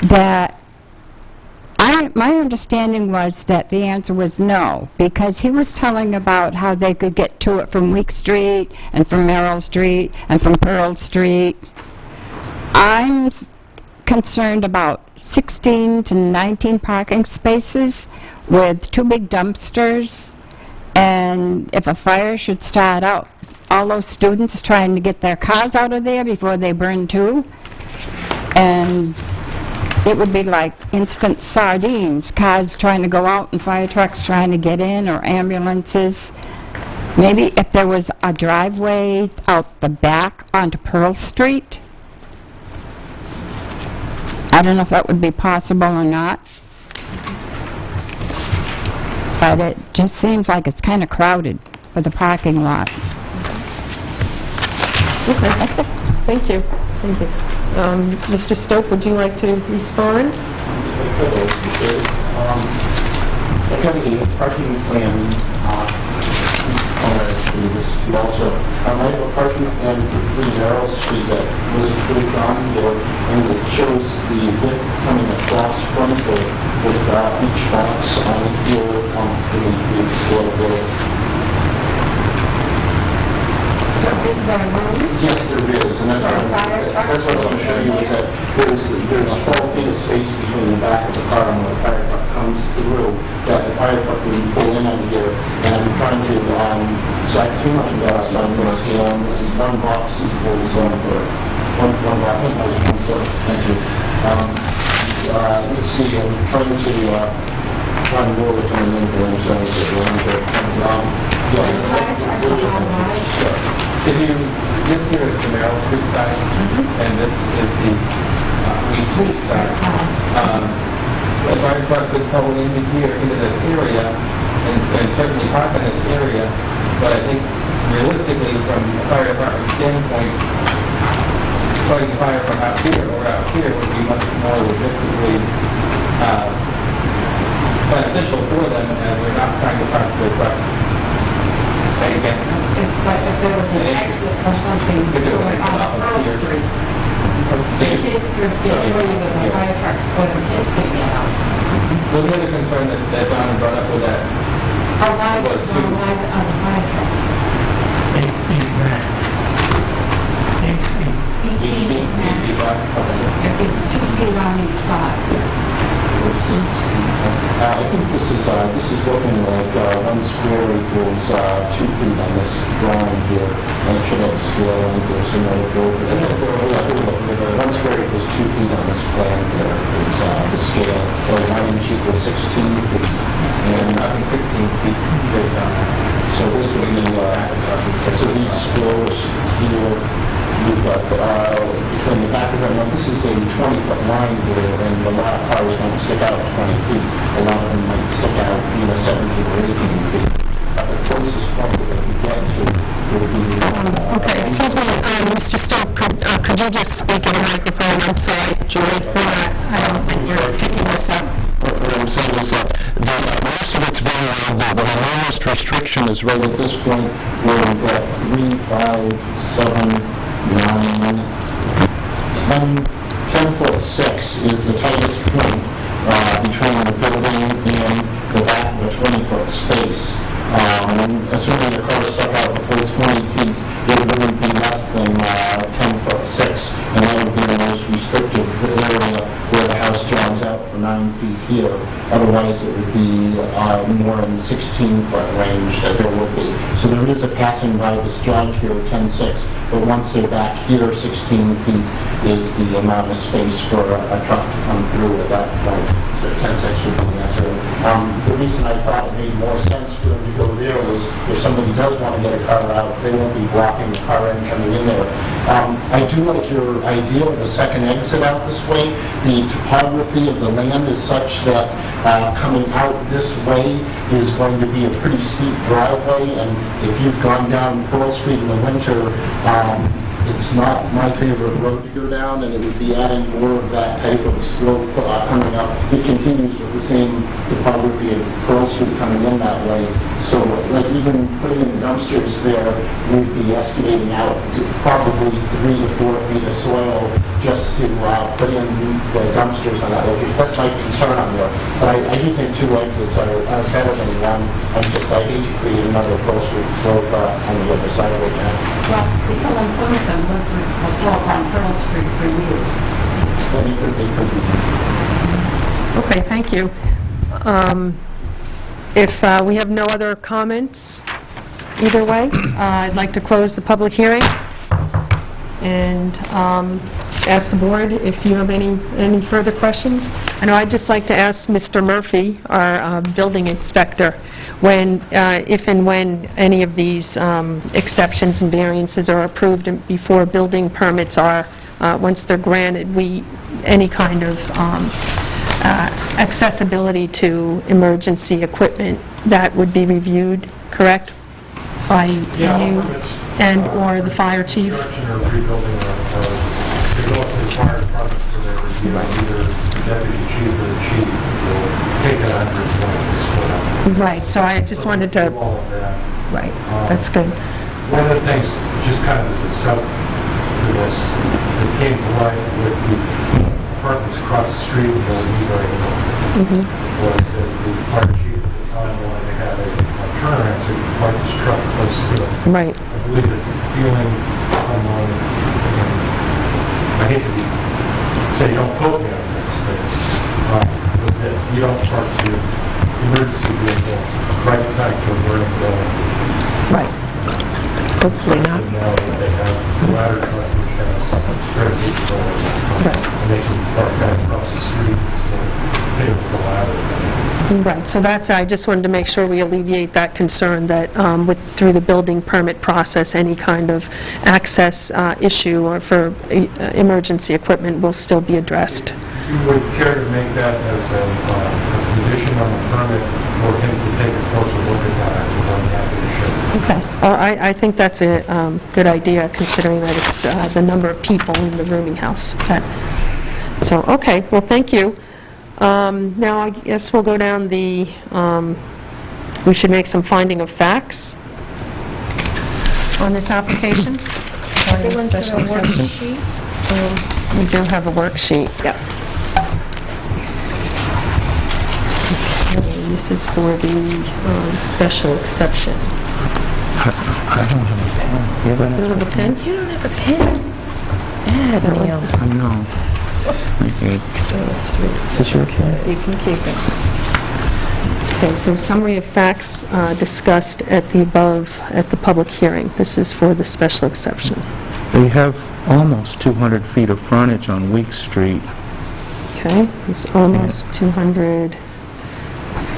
that my understanding was that the answer was no, because he was telling about how they could get to it from Week Street and from Merrill Street and from Pearl Street. I'm concerned about 16 to 19 parking spaces with two big dumpsters, and if a fire should start out, all those students trying to get their cars out of there before they burn too, and it would be like instant sardines, cars trying to go out and fire trucks trying to get in, or ambulances. Maybe if there was a driveway out the back onto Pearl Street. I don't know if that would be possible or not. But it just seems like it's kind of crowded with the parking lot. Okay, that's it. Thank you. Thank you. Mr. Stope, would you like to respond? I have a parking plan we also I have a parking plan for 3 Merrill Street that was approved on there, and it shows the width coming across from it with each box on here on the scale there. So Is there room? Yes, there is, and that's what I want to show you, is that there's a 12 feet of space between the back of the car and when the fire truck comes through, that the fire truck will pull in under here, and I'm trying to, so I too much about on this scale, and this is one box equals for one box, I think that was 1 foot, thank you. Let's see, I'm trying to find more within the name for themselves that we're under. If you, this here is the Merrill Street side, and this is the Weed Street side. The fire truck could pull into here, into this area, and certainly park in this area, but I think realistically, from a fire department standpoint, fighting the fire from out here or out here would be much more logistically beneficial for them, as they're not trying to park their truck against it. If there was an exit or something going on Pearl Street, the kids could get through with the fire trucks, or the kids could get out. Well, the other concern that Don brought up with that How wide was is the fire trucks? 8 feet max. 8 feet. 8 feet max. If it's 2 feet on each side. I think this is looking like 1 square equals 2 feet on this drawing here, and it should have a scale on it, there's another build. 1 square equals 2 feet on this plan here, is the scale, or 1 inch equals 16 feet. And I think 16 feet based on that. so this would be, so these squares here, you've got between the back of them, now this is a 20-foot line here, and a lot of cars don't stick out 20 feet. A lot of them might stick out, 17 or 18 feet. The closest point that they could get to would be... Okay, excuse me, Mr. Stowe, could you just speak in the microphone? I'm sorry, Julie, I don't think you're picking this up. What I'm saying is that most of it's very well, the lowest restriction is right at this point where we've got 3, 5, 7, 9, 10 foot 6 is the tightest point between the building and the back of a 20-foot space. Assuming the car stuck out before 20 feet, it wouldn't be less than 10 foot 6, and that would be the most restrictive area where the house jogs out for 9 feet here. Otherwise, it would be more in the 16-foot range that there would be. So there is a passing by this jog here, 10.6, but once they're back here, 16 feet is the amount of space for a truck to come through at that point. So 10.6 would be the answer. The reason I thought it made more sense for them to go there was if somebody does want to get a car out, they won't be blocking the car in coming in there. I do like your idea of a second exit out this way. The topography of the land is such that coming out this way is going to be a pretty steep driveway, and if you've gone down Pearl Street in the winter, it's not my favorite road to go down, and it would be adding more of that type of slope coming up. It continues with the same topography of Pearl Street coming in that way. So, like, even putting in the dumpsters there, we'd be excavating out probably 3 to 4 feet of soil just to put in the dumpsters on that location. That's my concern on there. But I do think 2 exits are better than 1. I hate to create another Pearl Street slope on the other side of it now. Well, people in Plymouth have lived with a slope on Pearl Street for years. Okay, thank you. If we have no other comments, either way, I'd like to close the public hearing and ask the board if you have any further questions. I know I'd just like to ask Mr. Murphy, our building inspector, when, if and when any of these exceptions and variances are approved and before building permits are, once they're granted, any kind of accessibility to emergency equipment, that would be reviewed, correct? By you and/or the fire chief? Construction or rebuilding to go to the fire department for their review, either the deputy chief or the chief will take that under his wing and split up. Right, so I just wanted to... All of that. Right, that's good. One of the things, just kind of as a sub to this, that came to light with the apartments across the street in Newbury was that the fire chief at the time wanted to have a turnaround, so he can park his truck close to it. Right. I believe that the feeling among, I hate to say don't quote me on this, but was that you don't park your emergency vehicle right tight to a burning building. Right. Hopefully not. And now they have the ladder truck which has straight control. And they can park that across the street instead of hitting with the ladder. Right, so that's, I just wanted to make sure we alleviate that concern that through the building permit process, any kind of access issue or for emergency equipment will still be addressed. You would care to make that as a condition on the permit for him to take a closer look at that before he has to ship? Okay. I think that's a good idea, considering that it's the number of people in the rooming house. So, okay, well, thank you. Now, I guess we'll go down the, we should make some finding of facts on this application. Everyone's got a Special exception. worksheet. We do have a worksheet. Yep. Okay, this is for the special exception. I don't have a pen. You don't have a pen? You don't have a pen? Bad, Neil. I know. Okay. Is this your pen? You can keep it. Okay, so summary of facts discussed at the public hearing. This is for the special exception. They have almost 200 feet of frontage on Week Street. Okay, it's almost 200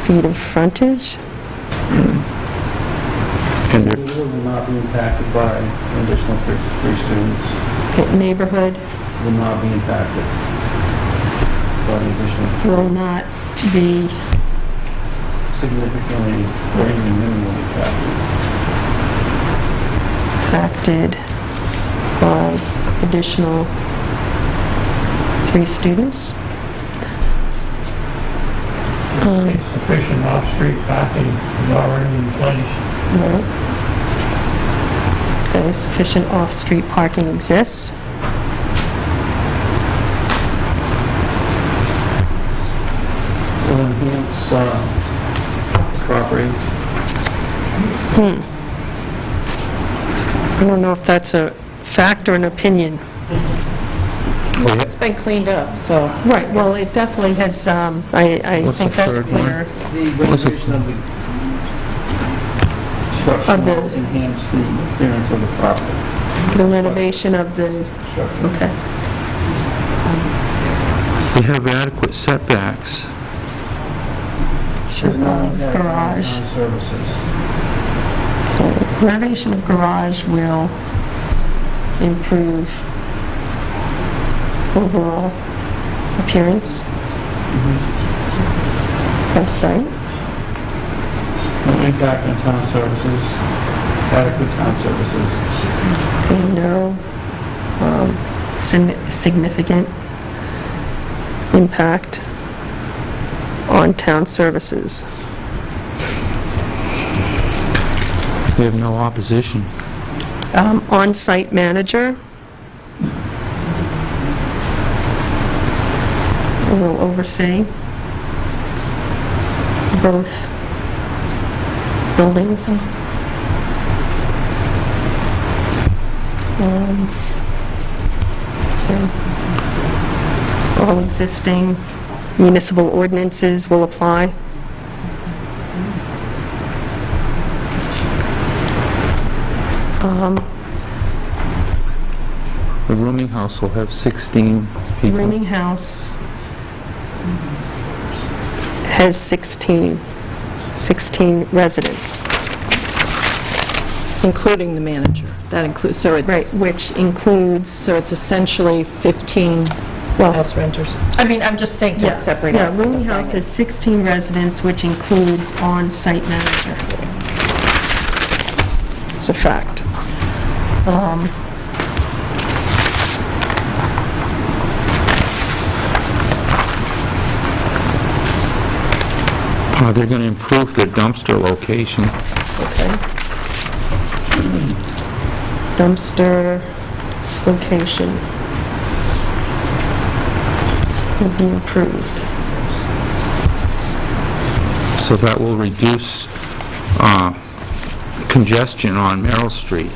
feet of frontage. And It they're will not be impacted by additional three students. Okay, neighborhood Will not be impacted by the additional, will not be, significantly or even minimally impacted. impacted by additional 3 students. Sufficient off-street parking is already in place. No. Okay, sufficient off-street parking exists. Will enhance the property. I don't know if that's a fact or an opinion. It's been cleaned up, so. Right, well, it definitely has, I What's think the that's third one? clear. The renovation of the structure Of the- will enhance the appearance of the property. The renovation of the, Structure. okay. They have adequate setbacks. Of garage. Services. Renovation of garage will improve overall appearance of site. No impact on town services, adequate town services. Okay, no significant impact on town services. They have no opposition. On-site manager will oversee both buildings. Okay. All existing municipal ordinances will apply. The rooming house will have 16 people. Rooming house has 16 residents. Including the manager. That includes, so it's... Right, which includes, So it's essentially 15 well, house renters. I mean, I'm just saying to separate yeah, out. rooming house has 16 residents, which includes on-site manager. It's a fact. They're going to improve their dumpster location. Okay. Dumpster location will be improved. So that will reduce congestion on Merrill Street.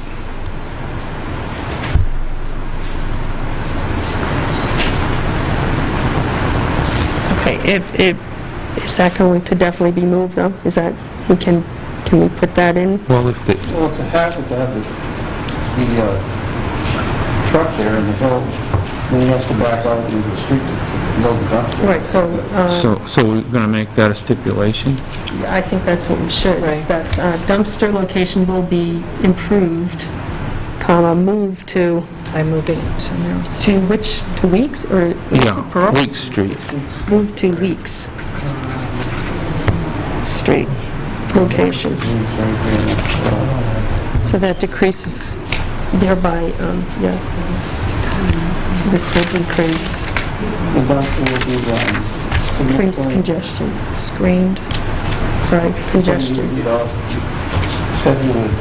Okay, is that going to definitely be moved, though? Is that, can we put that in? Well, if the, Well, it's a hazard to have the truck there in the hill, then he has to back out into the street to load the dumpster. Right, so we're going to make that a stipulation? I think that's what we should. That's dumpster location will be improved, comma, moved to... By moving it to Merrill To which, to Weeks, or? is it Yeah, Pearl? Week Street. Moved to Weeks Street locations. So that decreases, thereby, yes, this will decrease, The dumpster will be, decrease congestion, screened, sorry, congestion, Said you would,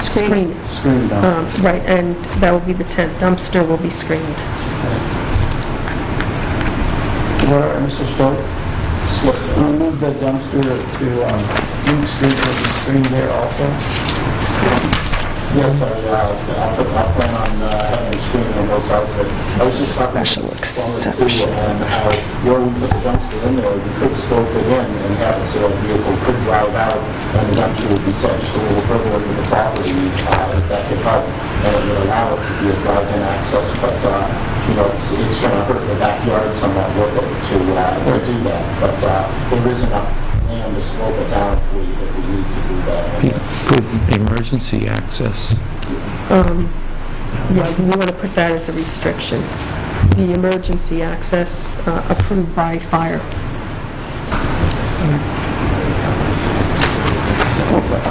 screen. screen dumpster. Right, and that will be the 10th, dumpster will be screened. Where, Mr. Stowe? We'll move the dumpster to, Week Street, will be screened there also? Yes, I'll plan on having a screen on both sides of it. I was just talking Special about exception. and how where we put the dumpster in there, we could slope it in and have it so a vehicle could drive out and the dumpster would be set just a little further into the property, if that could help. And it would allow it to be a drive-in access, but, it's going to hurt the backyard somewhat with it to do that. But there is enough land to slope it down if we need to do that. Be good emergency access. Yeah, we want to put that as a restriction. The emergency access approved by fire.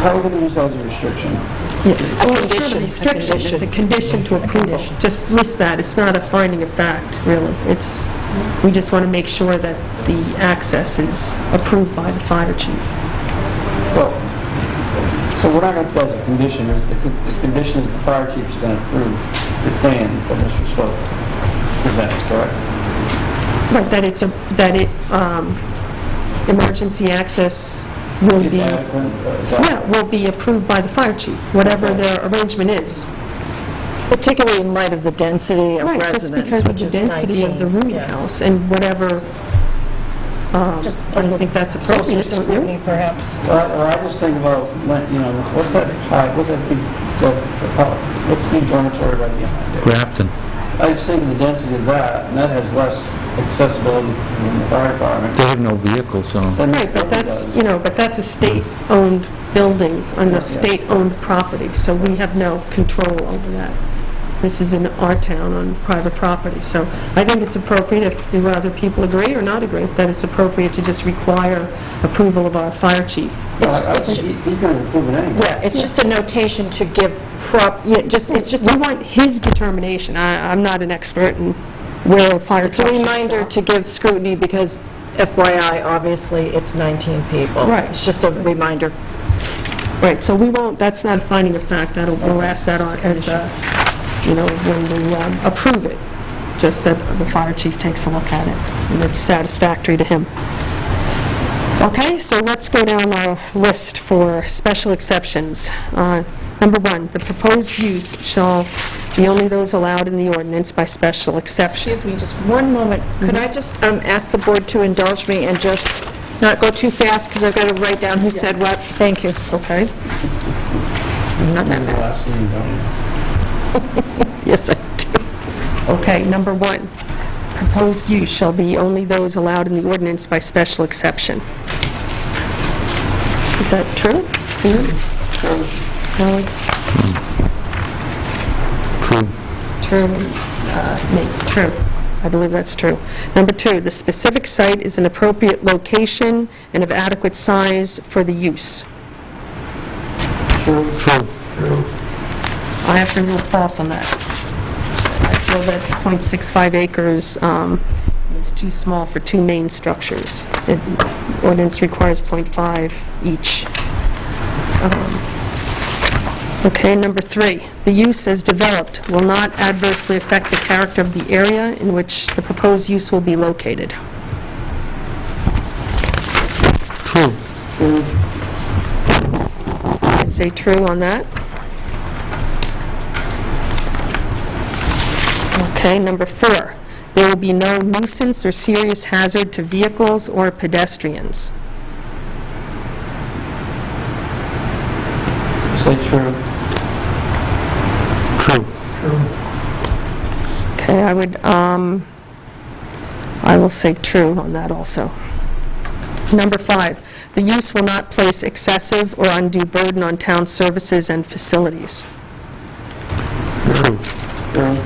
How are we going to use that as a restriction? Well, it's not a restriction, it's a condition to approval. Just list that, it's not a finding of fact, really. We just want to make sure that the access is approved by the fire chief. Well, so we're not going to put that as a condition, the condition is the fire chief is going to approve the plan that Mr. Swope presents, correct? Right, emergency access will Is be, adequate, will be approved by the fire chief, whatever their arrangement is. Particularly in light of the density of Right, just residents, because of which the is density of the 19. room Yeah. house and whatever, I think that's Closer appropriate, don't scrutiny, you? perhaps. Or I just think about, what's that height, what's that big, what's the dormitory right behind it? Grafton. I just think of the density of that, and that has less accessibility from the fire department. They have no vehicle, so... than Right, but Milton that's, does. but that's a state-owned building on a state-owned property, so we have no control over that. This is in our town on private property, so I think it's appropriate, if do other people agree or not agree, that it's appropriate to just require approval of our fire chief. I think he's going to approve it anyway. Yeah, it's just a notation to give it's just We want his determination. I'm not an expert in where fire It's a trucks reminder stop. to give scrutiny because FYI, obviously, it's 19 people. Right. It's just a reminder. Right, so we won't, that's not a finding of fact, we'll ask that on as, when we approve it, just that the fire chief takes a look at it, and it's satisfactory to him. Okay, so let's go down our list for special exceptions. Number 1, the proposed use shall be only those allowed in the ordinance by special exception. Excuse me, just one moment. Could I just ask the board to indulge me and just not go too fast, because I've got to write down who said what? Thank you. Okay? Not that fast. Yes, I do. Okay, number 1, proposed use shall be only those allowed in the ordinance by special exception. Is that true? Howard? True. True. True. I believe that's true. Number 2, the specific site is an appropriate location and of adequate size for the use. True. I have to rule false on that. I feel that .65 acres is too small for 2 main structures. The ordinance requires .5 each. Okay, number 3, the use as developed will not adversely affect the character of the area in which the proposed use will be located. True. say true on that. Okay, number 4, there will be no nuisance or serious hazard to vehicles or pedestrians. Say true. True. Okay, I will say true on that also. Number 5, the use will not place excessive or undue burden on town services and facilities. True. True.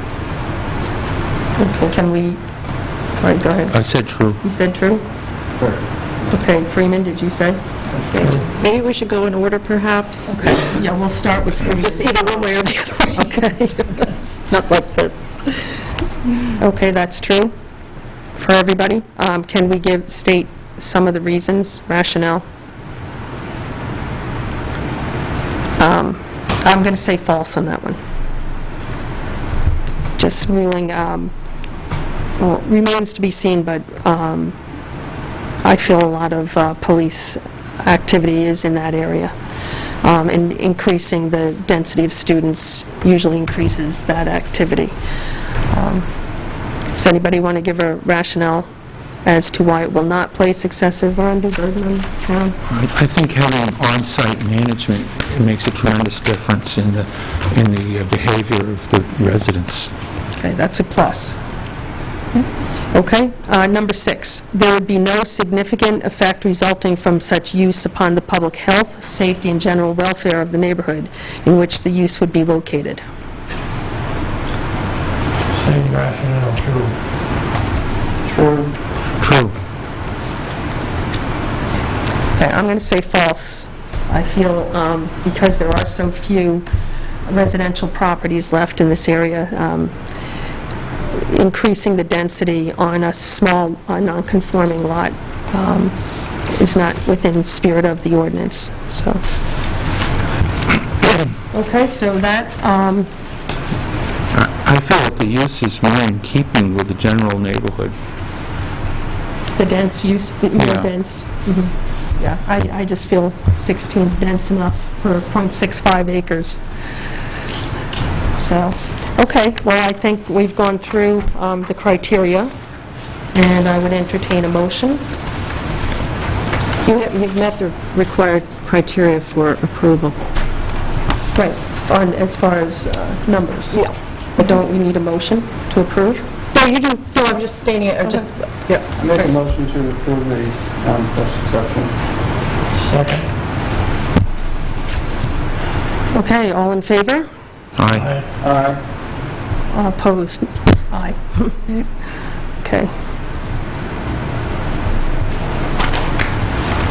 Okay, can we, sorry, go ahead. I said true. You said true? Okay, Freeman, did you say? Maybe we should go in order, perhaps? Okay, yeah, we'll start with Freeman. Just either one way or the other way. Okay. Not like this. Okay, that's true for everybody. Can we state some of the reasons, rationale? I'm going to say false on that one. Just ruling, well, remains to be seen, but I feel a lot of police activity is in that area. And increasing the density of students usually increases that activity. Does anybody want to give a rationale as to why it will not place excessive or undue burden on the town? I think having on-site management makes a tremendous difference in the behavior of the residents. Okay, that's a plus. Okay, number 6, there would be no significant effect resulting from such use upon the public health, safety, and general welfare of the neighborhood in which the use would be located. Same rationale, true. True. True. Okay, I'm going to say false. I feel because there are so few residential properties left in this area, increasing the density on a small, non-conforming lot is not within spirit of the ordinance, so. Okay, so that, I feel that the use is more in keeping with the general neighborhood. the dense use, the Yeah. dense, yeah, I just feel 16 is dense enough for .65 acres. So, okay, well, I think we've gone through the criteria, and I would entertain a motion. You've met the required criteria for approval. Right, on, as far as numbers. Yeah. But don't we need a motion to approve? No, you do, no, I'm just stating it, or just, yeah. I make a motion to approve the special exception. Second. Okay, all in favor? Aye. Aye. All opposed? Aye. Okay.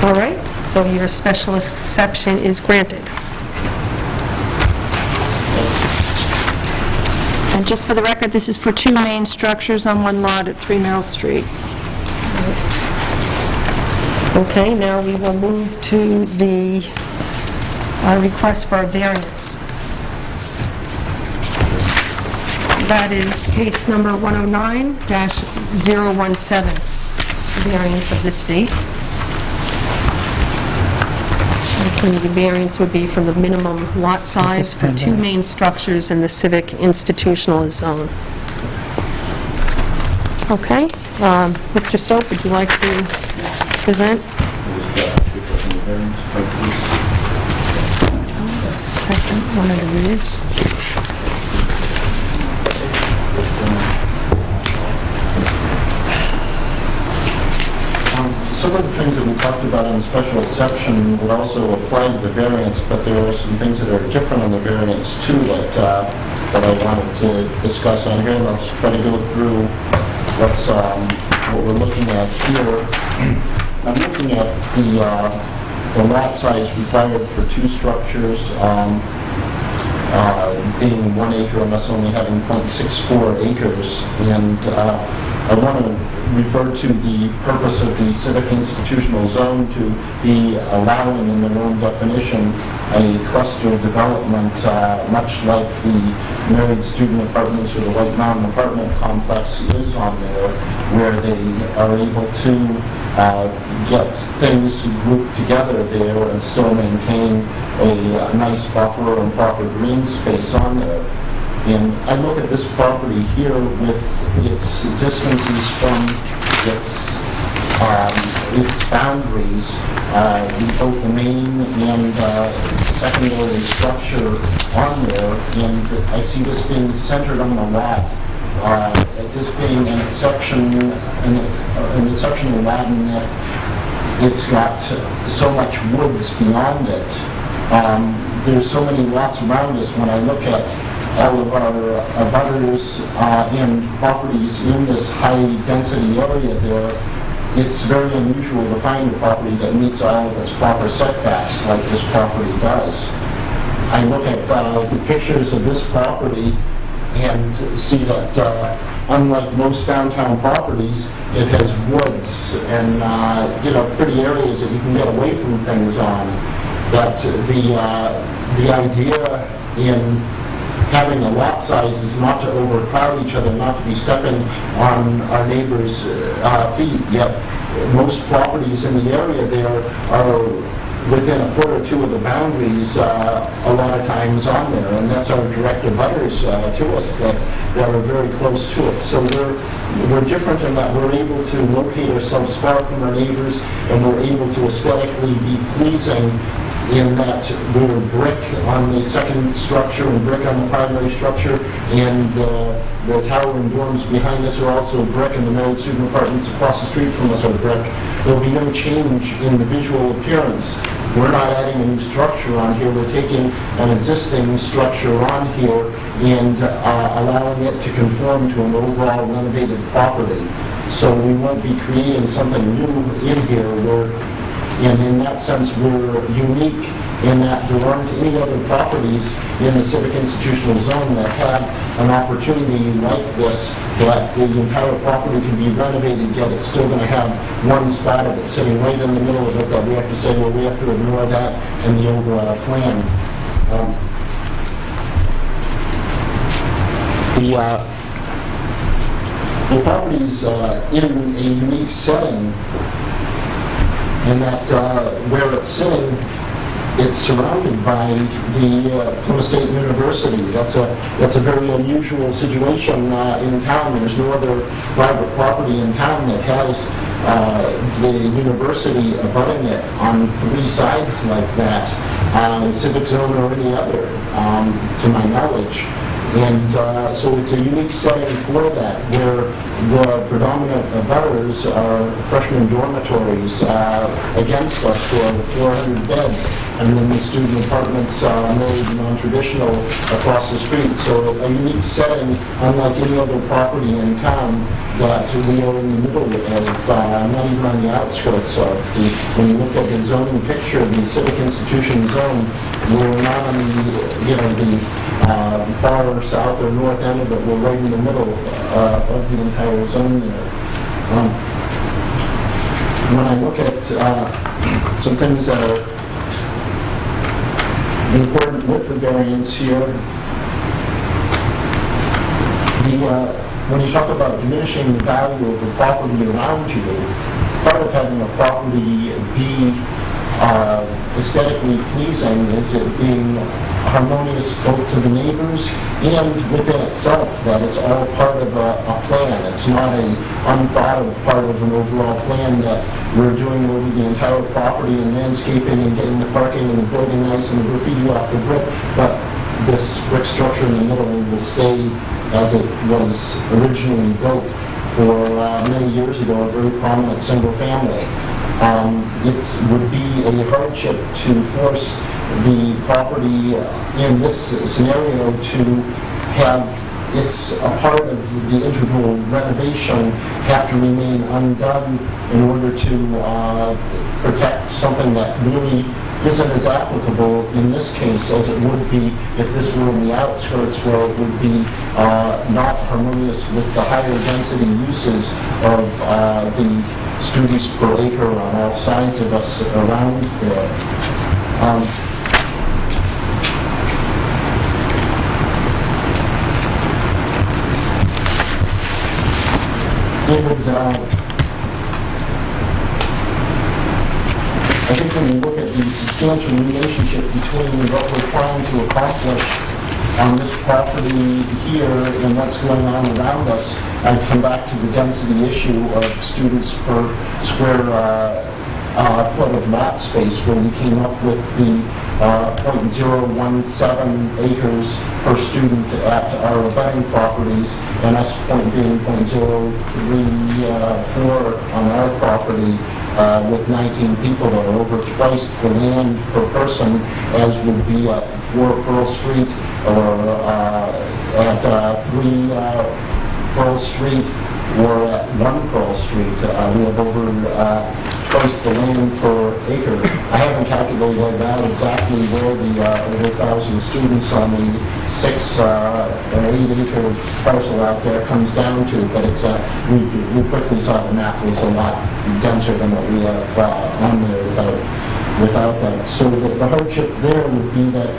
All right, so your special exception is granted. And just for the record, this is for 2 main structures on one lot at 3 Merrill Street. Okay, now we will move to the request for a variance. That is case number 109-017, variance of this date. And the variance would be from the minimum lot size for 2 main structures in the civic institutional zone. Okay, Mr. Stope, would you like to present? The second one of these. Some of the things that we talked about in the special exception would also apply to the variance, but there are some things that are different on the variance too, like, that I wanted to discuss on here, and I'll try to go through what we're looking at here. I'm looking at the lot size required for 2 structures, being 1 acre unless only having .64 acres, and I want to refer to the purpose of the civic institutional zone to be allowing, in their own definition, a cluster development, much like the Married Student Apartments or the White Mountain Apartment Complex is on there, where they are able to get things grouped together there and still maintain a nice buffer and proper green space on there. And I look at this property here with its distances from its boundaries, both the main and secondary structure on there, and I see this being centered on the lot. This being an exceptional lot in that it's got so much woods beyond it. There's so many lots around us. When I look at all of our abutters and properties in this high-density area there, it's very unusual to find a property that meets all of its proper setbacks like this property does. I look at the pictures of this property and see that unlike most downtown properties, it has woods and pretty areas that you can get away from things on. But the idea in having a lot size is not to overcrowd each other, not to be stepping on our neighbors' feet. Yet most properties in the area there are within a foot or two of the boundaries a lot of times on there, and that's our direct abutters to us that are very close to it. So we're different in that we're able to locate ourselves far from our neighbors, and we're able to aesthetically be pleasing in that we're brick on the second structure and brick on the primary structure, and the tower and dorms behind us are also brick, and the Married Student Apartments across the street from us are brick. There'll be no change in the visual appearance. We're not adding a new structure on here. We're taking an existing structure on here and allowing it to conform to an overall renovated property. So we won't be creating something new in here. And in that sense, we're unique in that there aren't any other properties in the civic institutional zone that have an opportunity like this, that the entire property can be renovated, yet it's still going to have one spot of it sitting right in the middle of it that we have to say, well, we have to ignore that in the overall plan. The property's in a unique setting, in that where it's sitting, it's surrounded by the Plymouth State University. That's a very unusual situation in town. There's no other private property in town that has the university abutting it on three sides like that, civic zone or any other, to my knowledge. And so it's a unique setting for that, where the predominant abutters are freshman dormitories against us for 400 beds, and then the student apartments made non-traditional across the street. So a unique setting, unlike any other property in town, that we are in the middle of, not even on the outskirts of. When you look at the zoning picture, the civic institution zone, we're not on the far south or north end of it. We're right in the middle of the entire zone there. When I look at some things that are important with the variance here, when you talk about diminishing the value of the property around you, part of having a property be aesthetically pleasing is it being harmonious both to the neighbors and within itself, that it's all part of a plan. It's not an unthought of part of an overall plan that we're doing over the entire property and landscaping and getting the parking and the building nice and the graffiti off the brick, but this brick structure in the middle will stay as it was originally built for many years ago, a very prominent single family. It would be a hardship to force the property in this scenario to have it's a part of the integral renovation have to remain undone in order to protect something that really isn't as applicable in this case as it would be if this were in the outskirts, where it would be not harmonious with the higher density uses of the students per acre on all sides of us around there. I think when you look at the substantial relationship between what we're trying to accomplish on this property here and what's going on around us, I'd come back to the density issue of students per square foot of lot space, where we came up with the 0.017 acres per student at our abutting properties, and us being 0.034 on our property, with 19 people that are over twice the land per person as would be at 4 Pearl Street or at 3 Pearl Street or at 1 Pearl Street. We have over twice the land per acre. I haven't calculated out exactly where the over 1,000 students on the 6 or 8 acre parcel out there comes down to, but it's we quickly saw the map was a lot denser than what we have on there without that. So the hardship there would be that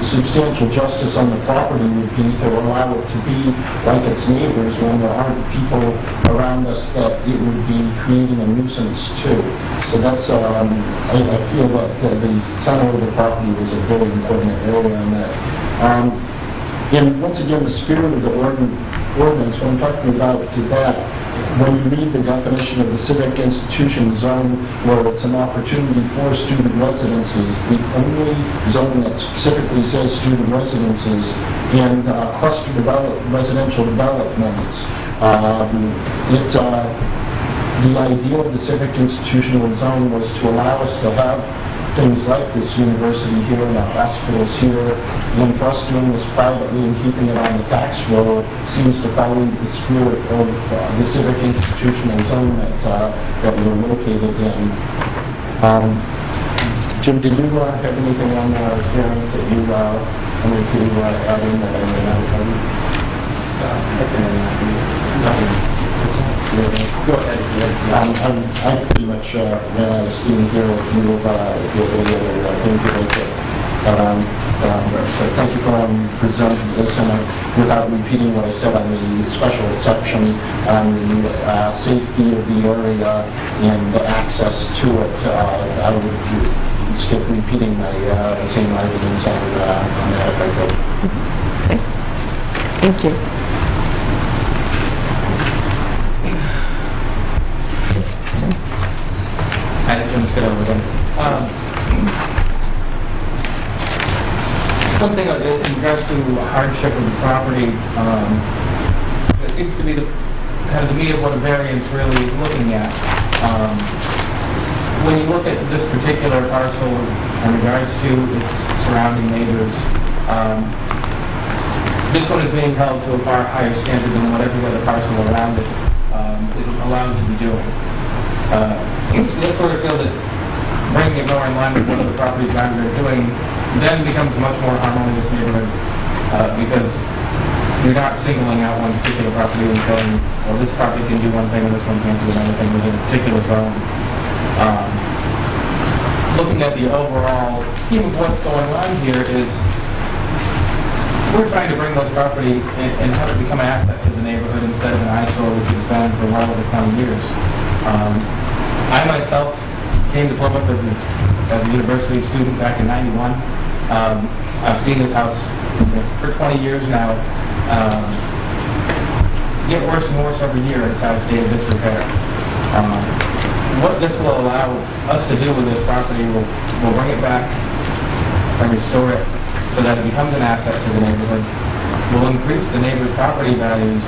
substantial justice on the property would be to allow it to be like its neighbors when there aren't people around us that it would be creating a nuisance to. So that's, I feel that the center of the property was a very important area on that. And once again, the spirit of the ordinance, when I'm talking about that, when you read the definition of the civic institution zone, where it's an opportunity for student residencies, the only zone that specifically says student residences and cluster residential developments, the idea of the civic institutional zone was to allow us to have things like this university here and our hospitals here, and for us doing this privately and keeping it on the tax roll seems to follow the spirit of the civic institutional zone that we're located in. Jim, did you have anything on hearings that you wanted to add in that I may not have covered? Go ahead. I pretty much ran out of steam here if you have any other things to make it. So thank you for presenting this, and without repeating what I said on the special exception on the safety of the area and access to it, I would skip repeating my same arguments on that if I could. Okay. Thank you. Jim Scott again. One thing in regards to hardship of the property, it seems to be the kind of the meat of what a variance really is looking at. When you look at this particular parcel in regards to its surrounding neighbors, this one is being held to a far higher standard than what every other parcel around it is allowed to be doing. This sort of feel that bringing it more in line with what other properties around it are doing then becomes a much more harmonious neighborhood because you're not singling out one particular property and saying, well, this property can do one thing and this one can't do another thing within a particular zone. Looking at the overall scheme of what's going on here is we're trying to bring those property and have it become an asset to the neighborhood instead of an eyesore, which has been for well over 20 years. I myself came to Plymouth as a university student back in '91. I've seen this house for 20 years now get worse and worse every year in its sad state of disrepair. What this will allow us to do with this property, we'll bring it back and restore it so that it becomes an asset to the neighborhood. We'll increase the neighbor's property values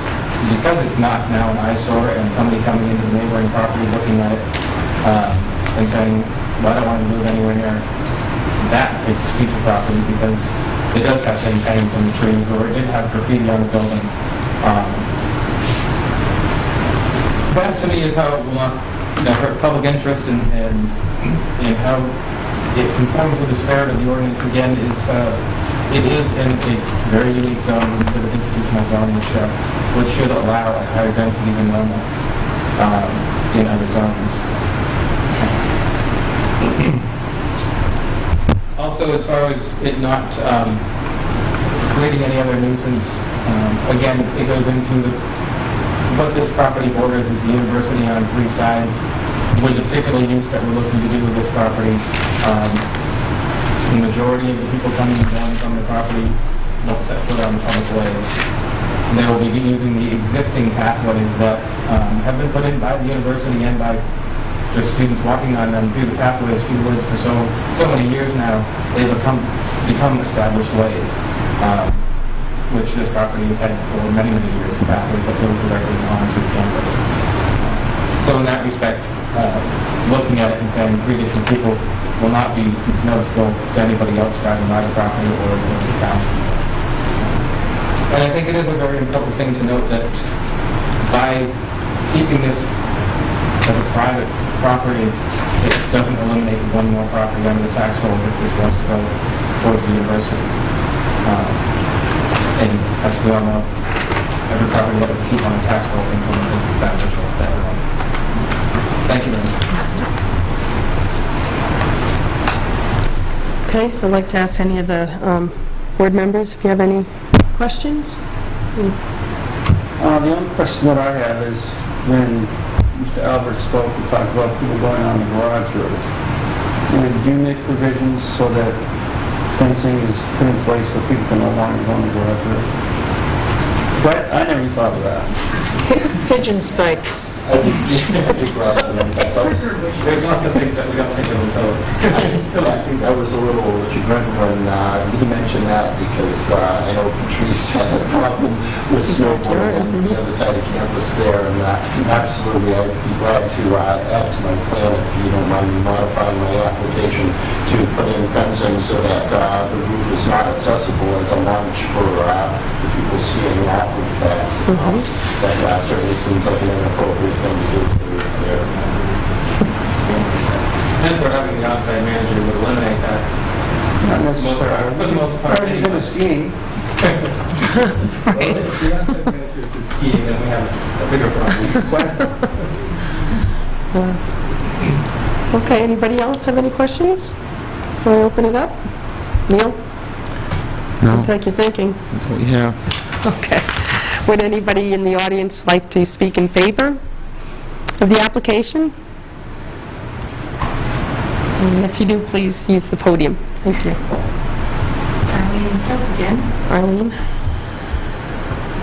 because it's not now an eyesore and somebody coming into the neighboring property looking at it and saying, well, I don't want to move anywhere near that piece of property because it does have things hanging from the trees or it did have graffiti on the building. That to me is how it will hurt public interest and how It conforms with the spirit of the ordinance. Again, it is in a very unique zone, considered institutional zone, which should allow a higher density than normal in other zones. Also, as far as it not creating any other nuisance, again, it goes into what this property borders is the university on 3 sides. With the particular use that we're looking to do with this property, the majority of the people coming and going from the property won't set foot on the public ways. And they will be using the existing pathways that have been put in by the university and by just students walking on them through the pathways, through the woods for so many years now. They've become established ways, which this property has had for many years, pathways that go directly onto the campus. So in that respect, looking at it and saying 3 additional people will not be noticeable to anybody else driving by the property or the townspeople. And I think it is a very important thing to note that by keeping this as a private property, it doesn't eliminate one more property under the tax rolls if this wants to go towards the university. And as we all know, every property that we keep on a tax roll component is beneficial to everyone. Thank you very much. Okay, I'd like to ask any of the board members if you have any questions. The only question that I have is when Mr. Albert spoke, he talked about people going on the garage roof. And do you make provisions so that fencing is put in place so people can no longer go on the garage roof? But I never thought of that. Pigeon spikes. I think There's lots of things that we don't think of until I think I was a little chagrined when he mentioned that because I know Patrice had a problem with snowboarding on the other side of campus there, and absolutely I'd be glad to add to my plan if you don't mind me modifying my application to put in fencing so that the roof is not accessible as a launch for the people skiing off of that. That certainly seems like an inappropriate thing to do for the roof there. And for having the outside manager would eliminate that. Not necessarily. For the most part. Already been a skiing. Well, if the outside manager is skiing, then we have a bigger problem. Okay, anybody else have any questions before I open it up? Neil? No. Looks like you're thinking. Yeah. Okay. Would anybody in the audience like to speak in favor of the application? And if you do, please use the podium. Thank you. Arlene Stoke again. Arlene?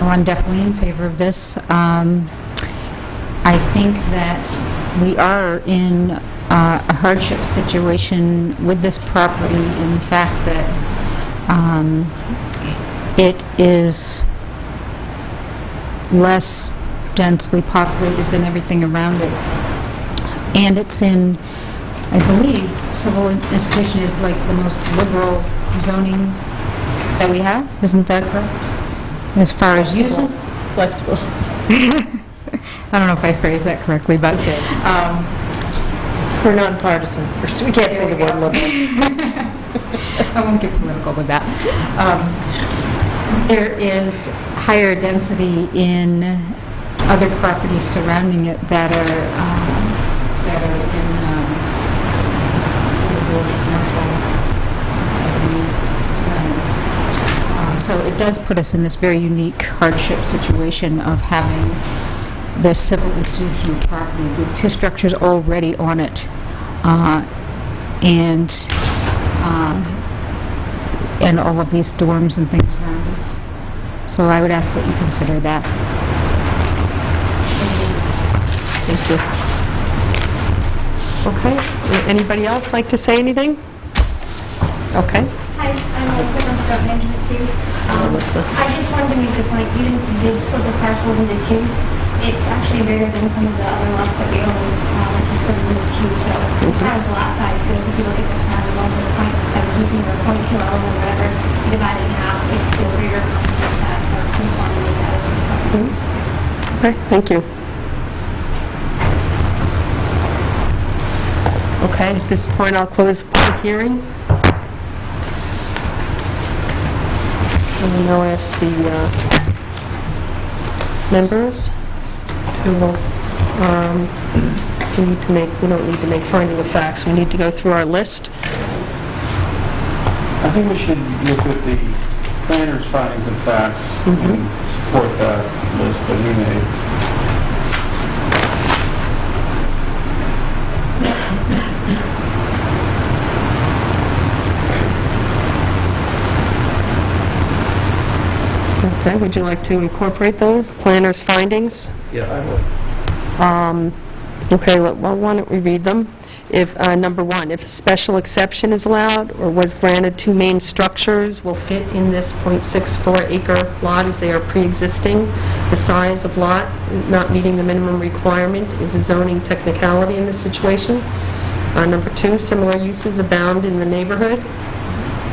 Well, I'm definitely in favor of this. I think that we are in a hardship situation with this property in the fact that it is less densely populated than everything around it. And it's in, I believe, civil institution is like the most liberal zoning that we have. Isn't that correct? As far as uses? Flexible. I don't know if I phrased that correctly, but We're nonpartisan. We can't say the word liberal. I won't get political with that. There is higher density in other properties surrounding it that are in commercial. So it does put us in this very unique hardship situation of having this civil institutional property with 2 structures already on it, and all of these dorms and things around us. So I would ask that you consider that. Thank you. Okay. Anybody else like to say anything? Okay. Hi, I'm Melissa from Stoke Management too. Melissa. I just wanted to make the point, even if they split the parcels into 2, it's actually bigger than some of the other lots that we own, just for the little 2, so as far as the lot size goes, if you look at this one, with .17 or .2 or whatever, divided in half, it's still bigger on each side, so I just wanted to make that as a point. Okay, thank you. Okay, at this point, I'll close the public hearing. And we'll now ask the members to, we don't need to make finding of facts, we need to go through our list. I think we should look at the planner's findings of facts and support that list that he made. Okay, would you like to incorporate those, planner's findings? Yeah, I would. Okay, well, why don't we read them? If, number one, if a special exception is allowed or was granted, two main structures will fit in this .64 acre lot as they are pre-existing. The size of lot not meeting the minimum requirement is a zoning technicality in this situation. Number two, similar uses abound in the neighborhood.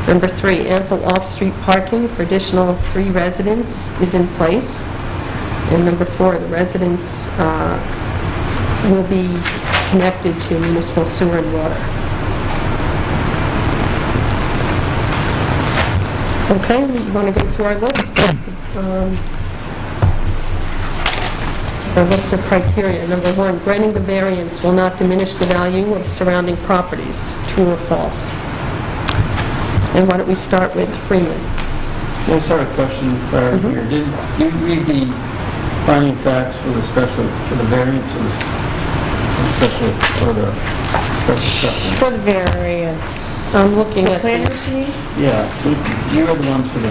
Number three, ample off-street parking for additional 3 residents is in place. And number four, the residents will be connected to municipal sewer and water. Okay, we want to go through our list. Our list of criteria. Number one, granting the variance will not diminish the value of surrounding properties. True or false? And why don't we start with Freeman? We'll start a question here. Did you read the finding facts for the special, for the variance or the special, or the special exception? For the variance. I'm looking at Planners, you mean? Yeah, you are the ones for the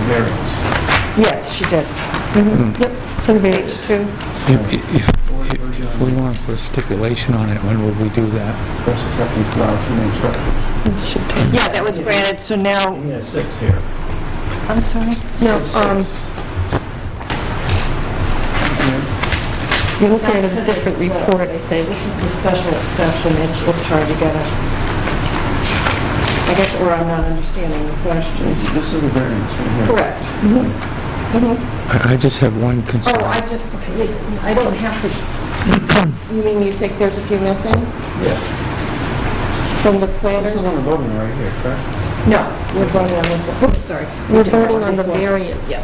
variance. Yes, she did. Yep, for the variance too. If we want to put a stipulation on it, when will we do that? Special exception for our 2 main structures. Yeah, that was granted, so now, He has 6 here. I'm sorry? No, you're looking at a different report, I think. This is the special exception, it's hard to get a, I guess, or I'm not understanding the question. This is the variance right here. Correct. I just have one concern. Oh, I don't have to, you mean you think there's a few missing Yes. from the This planners? is what we're voting right here, correct? No, we're voting on this one. Oops, sorry. We're voting on the variance. Yeah.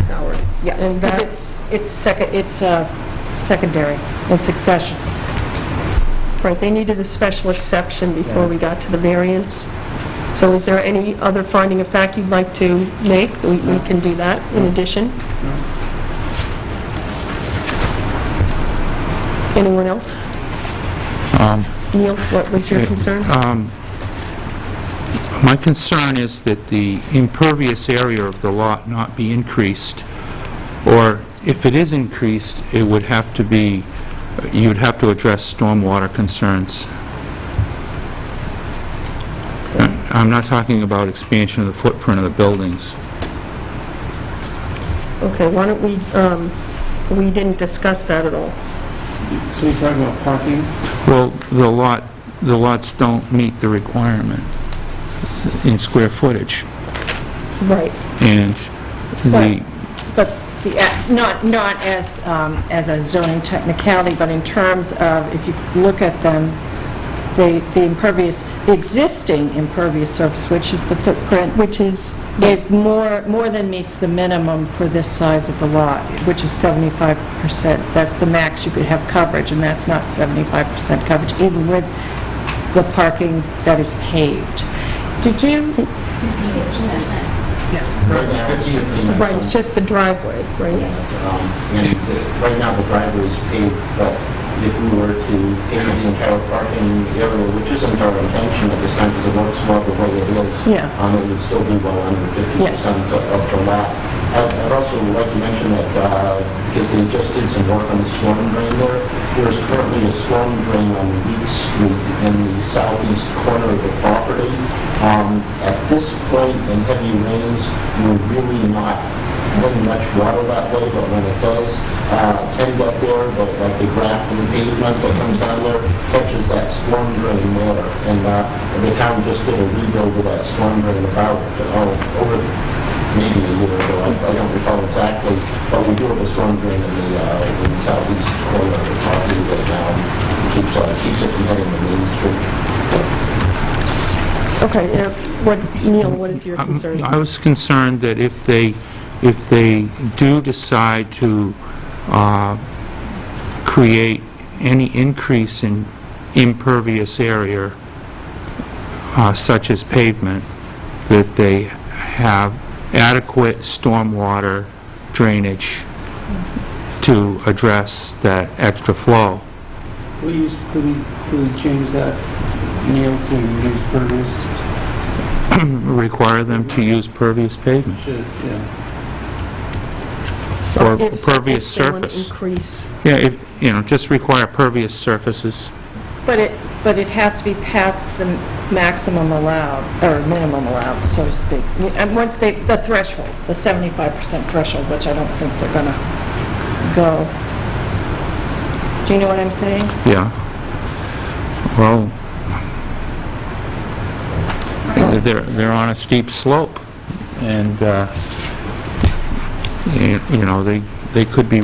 Howard. Yeah, And because it's secondary, it's succession. Right, they needed a special exception before we got to the variance. So is there any other finding of fact you'd like to make? We can do that in addition. Anyone else? Neil, what was your concern? My concern is that the impervious area of the lot not be increased, or if it is increased, it would have to be, you'd have to address stormwater concerns. I'm not talking about expansion of the footprint of the buildings. Okay, why don't we didn't discuss that at all. So you're talking about parking? Well, the lots don't meet the requirement in square footage, Right. and the, But not as a zoning technicality, but in terms of, if you look at them, the existing impervious surface, which is the footprint, Which is, more than meets the minimum for this size of the lot, which is 75%. That's the max you could have coverage, and that's not 75% coverage, even with the parking that is paved. Did you? right, it's just the driveway, right? Right now, the driveway is paved, but if we were to pave the entire parking area, which isn't our intention at this time, because it works well the way it is, Yeah. it would still be well under 50% of the lot. I'd also like to mention that, because they just did some work on the storm drain there's currently a storm drain on Wheat Street in the southeast corner of the property. At this point, in heavy rains, we're really not getting much water that way, but when it does tend up there, but like the Grafton pavement that comes down there, catches that storm drain there. And the town just did a rebuild of that storm drain about over maybe a year ago, I don't recall exactly, but we do have a storm drain in the southeast corner of the property right now. It keeps it from hitting the main street. Okay, Neil, what is your concern? I was concerned that if they do decide to create any increase in impervious area, such as pavement, that they have adequate stormwater drainage to address that extra flow. Could we change that, Neil, to use pervious? Require them to use pervious pavement Should, yeah. or If pervious they want to surface. increase, Yeah, just require pervious surfaces. But it has to be past the maximum allowed, or minimum allowed, so to speak. And once the threshold, the 75% threshold, which I don't think they're gonna go. Do you know what I'm saying? Yeah. Well, they're on a steep slope, and they could be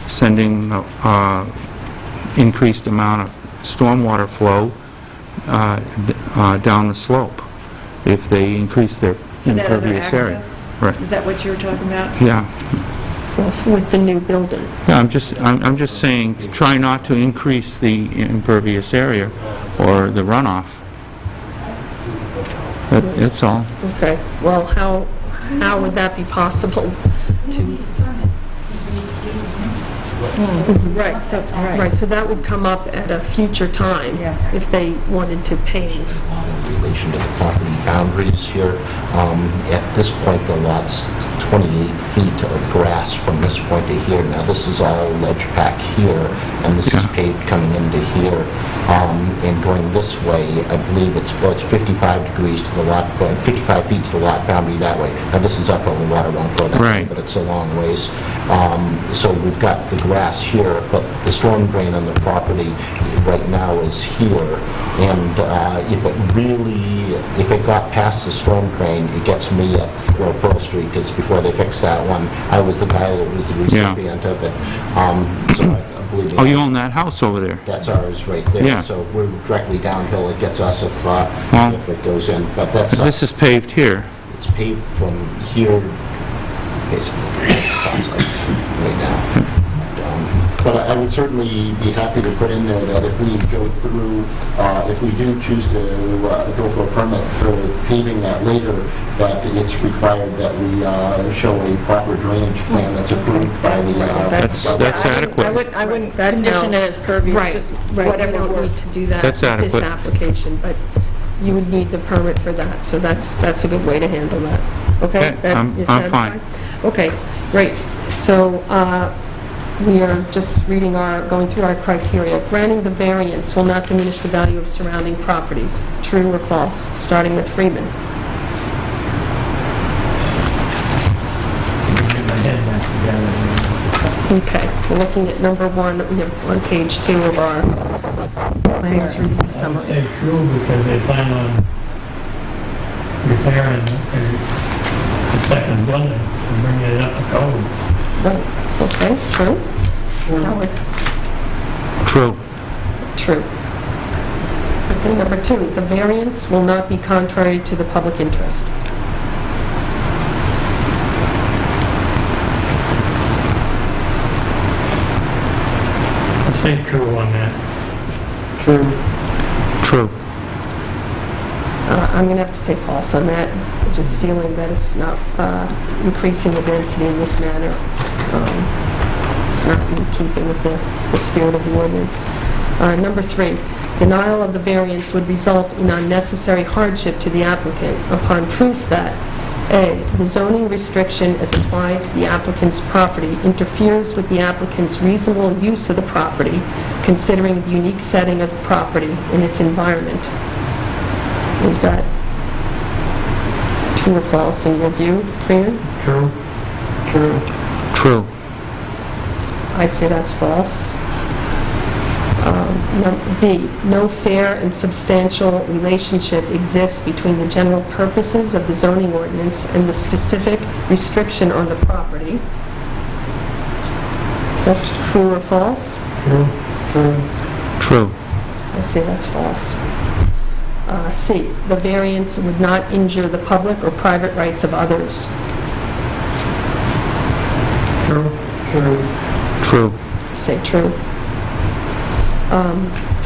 sending increased amount of stormwater flow down the slope if they increase their For that other impervious area. access? Right. Is that what you were talking about? Yeah. with the new building. Yeah, I'm just saying, to try not to increase the impervious area or the runoff. That's all. Okay, well, how would that be possible to... Right, Right, so that would come up at a future time if they wanted to pave. In relation to the property boundaries here, at this point, the lot's 28 feet of grass from this point to here. Now, this is all ledge pack here, and this is paved coming into here. And going this way, I believe it's 55 degrees to the lot, 55 feet to the lot boundary that way. Now, this is uphill, the water won't go that way, but it's a long ways. So we've got the grass here, but the storm drain on the property right now is here. And if it got past the storm drain, it gets me at 4 Pearl Street, because before they fixed that one, I was the guy that was the recipient of it. So I believe... Oh, you own that house over there? That's ours right there. Yeah. So we're directly downhill. It gets us if it goes in. But that's... This is paved here. It's paved from here, basically, right now. But I would certainly be happy to put in there that if we go through, if we do choose to go for a permit for paving that later, that it's required that we show a proper drainage plan that's approved by the... That's adequate. I wouldn't condition it as pervious, just whatever You don't need works. to do that That's with this adequate. application, but you would need the permit for that, so that's a good way to handle that. Okay? Okay, That- I'm you're fine. satisfied? Okay, great. So, we are just going through our criteria. Granting the variance will not diminish the value of surrounding properties. True or false? Starting with Freeman. Okay, we're looking at number 1 that we have on page 2 of our plans review I would summary. say true because they plan on repairing the second building and bringing it up to code. Right, okay, true? Howard? True. True. Okay, number 2, the variance will not be contrary to the public interest. I say true on that. True. I'm going to have to say false on that, just feeling that it's not increasing the density in this manner. It's not in keeping with the spirit of the ordinance. Number 3, denial of the variance would result in unnecessary hardship to the applicant upon proof that A, the zoning restriction as applied to the applicant's property interferes with the applicant's reasonable use of the property, considering the unique setting of the property and its environment. Is that true or false in your view, Freeman? True. True. I'd say that's false. B, no fair and substantial relationship exists between the general purposes of the zoning ordinance and the specific restriction on the property. Is that true or false? True. I say that's false. C, the variance would not injure the public or private rights of others. True. I say true.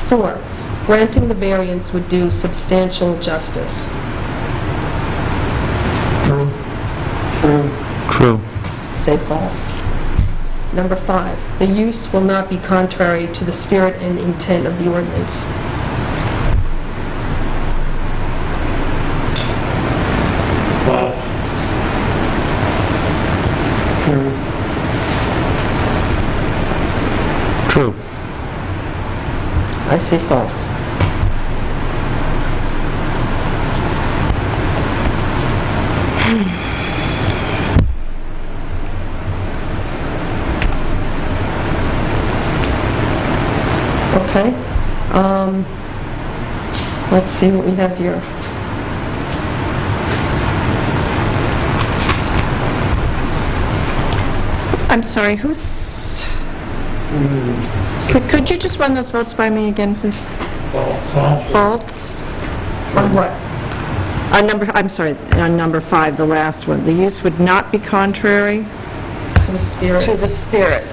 4, granting the variance would do substantial justice. True. Say false. Number 5, the use will not be contrary to the spirit and intent of the ordinance. True. I say false. Okay. Let's see what we have here. I'm sorry, who's... Could you just run those votes by me again, please? False. On what? I'm sorry, on number 5, the last one. The use would not be contrary To the spirit. to the spirit.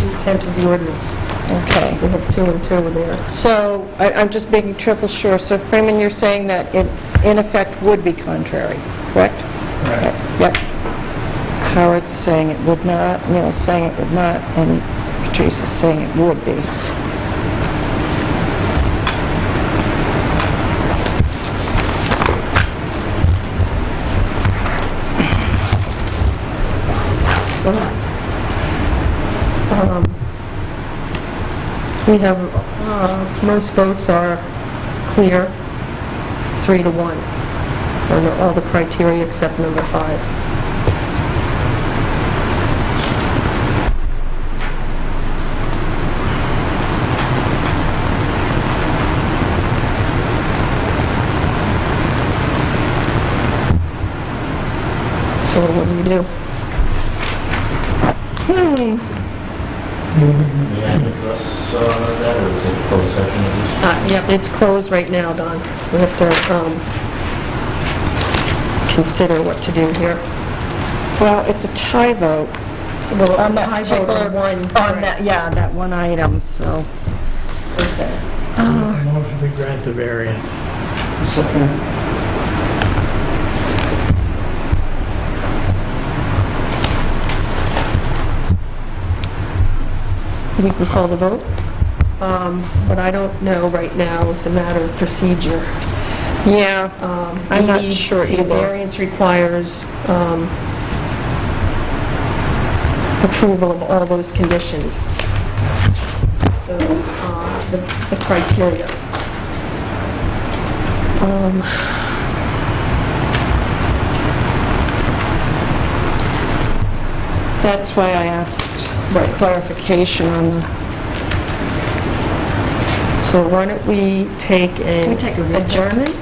Intent of the ordinance. Okay. We have 2 and 2 there. So, I'm just making triple sure. So Freeman, you're saying that it, in effect, would be contrary, correct? Right. Yep. Howard's saying it would not, Neil's saying it would not, and Patrice is saying it would be. So, we have, most votes are clear, 3 to 1, on all the criteria except number 5. So what do we do? Yeah, it's closed right now, Don. We have to consider what to do here. Well, it's a tie vote. Well, On that tie vote particular, on one. on that, yeah, that one item, so. Okay. Motion to grant the variance. We can call the vote. What I don't know right now is a matter of procedure. Yeah, I'm not sure The either. variance requires approval of all those conditions. So, the criteria. That's why I asked clarification on the... So why don't we take an we take a recess? adjournment?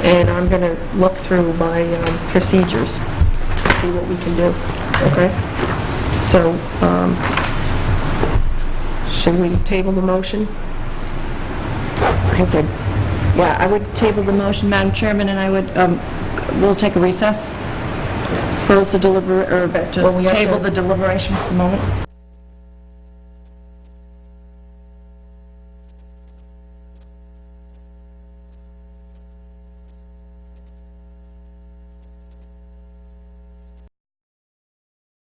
And I'm going to look through my procedures to see what we can do, okay? So, should we table the motion? I would, yeah, I would table the motion, Madam Chairman, and I would, we'll take a recess? Close the or Well, just we have table to- the deliberation for a moment?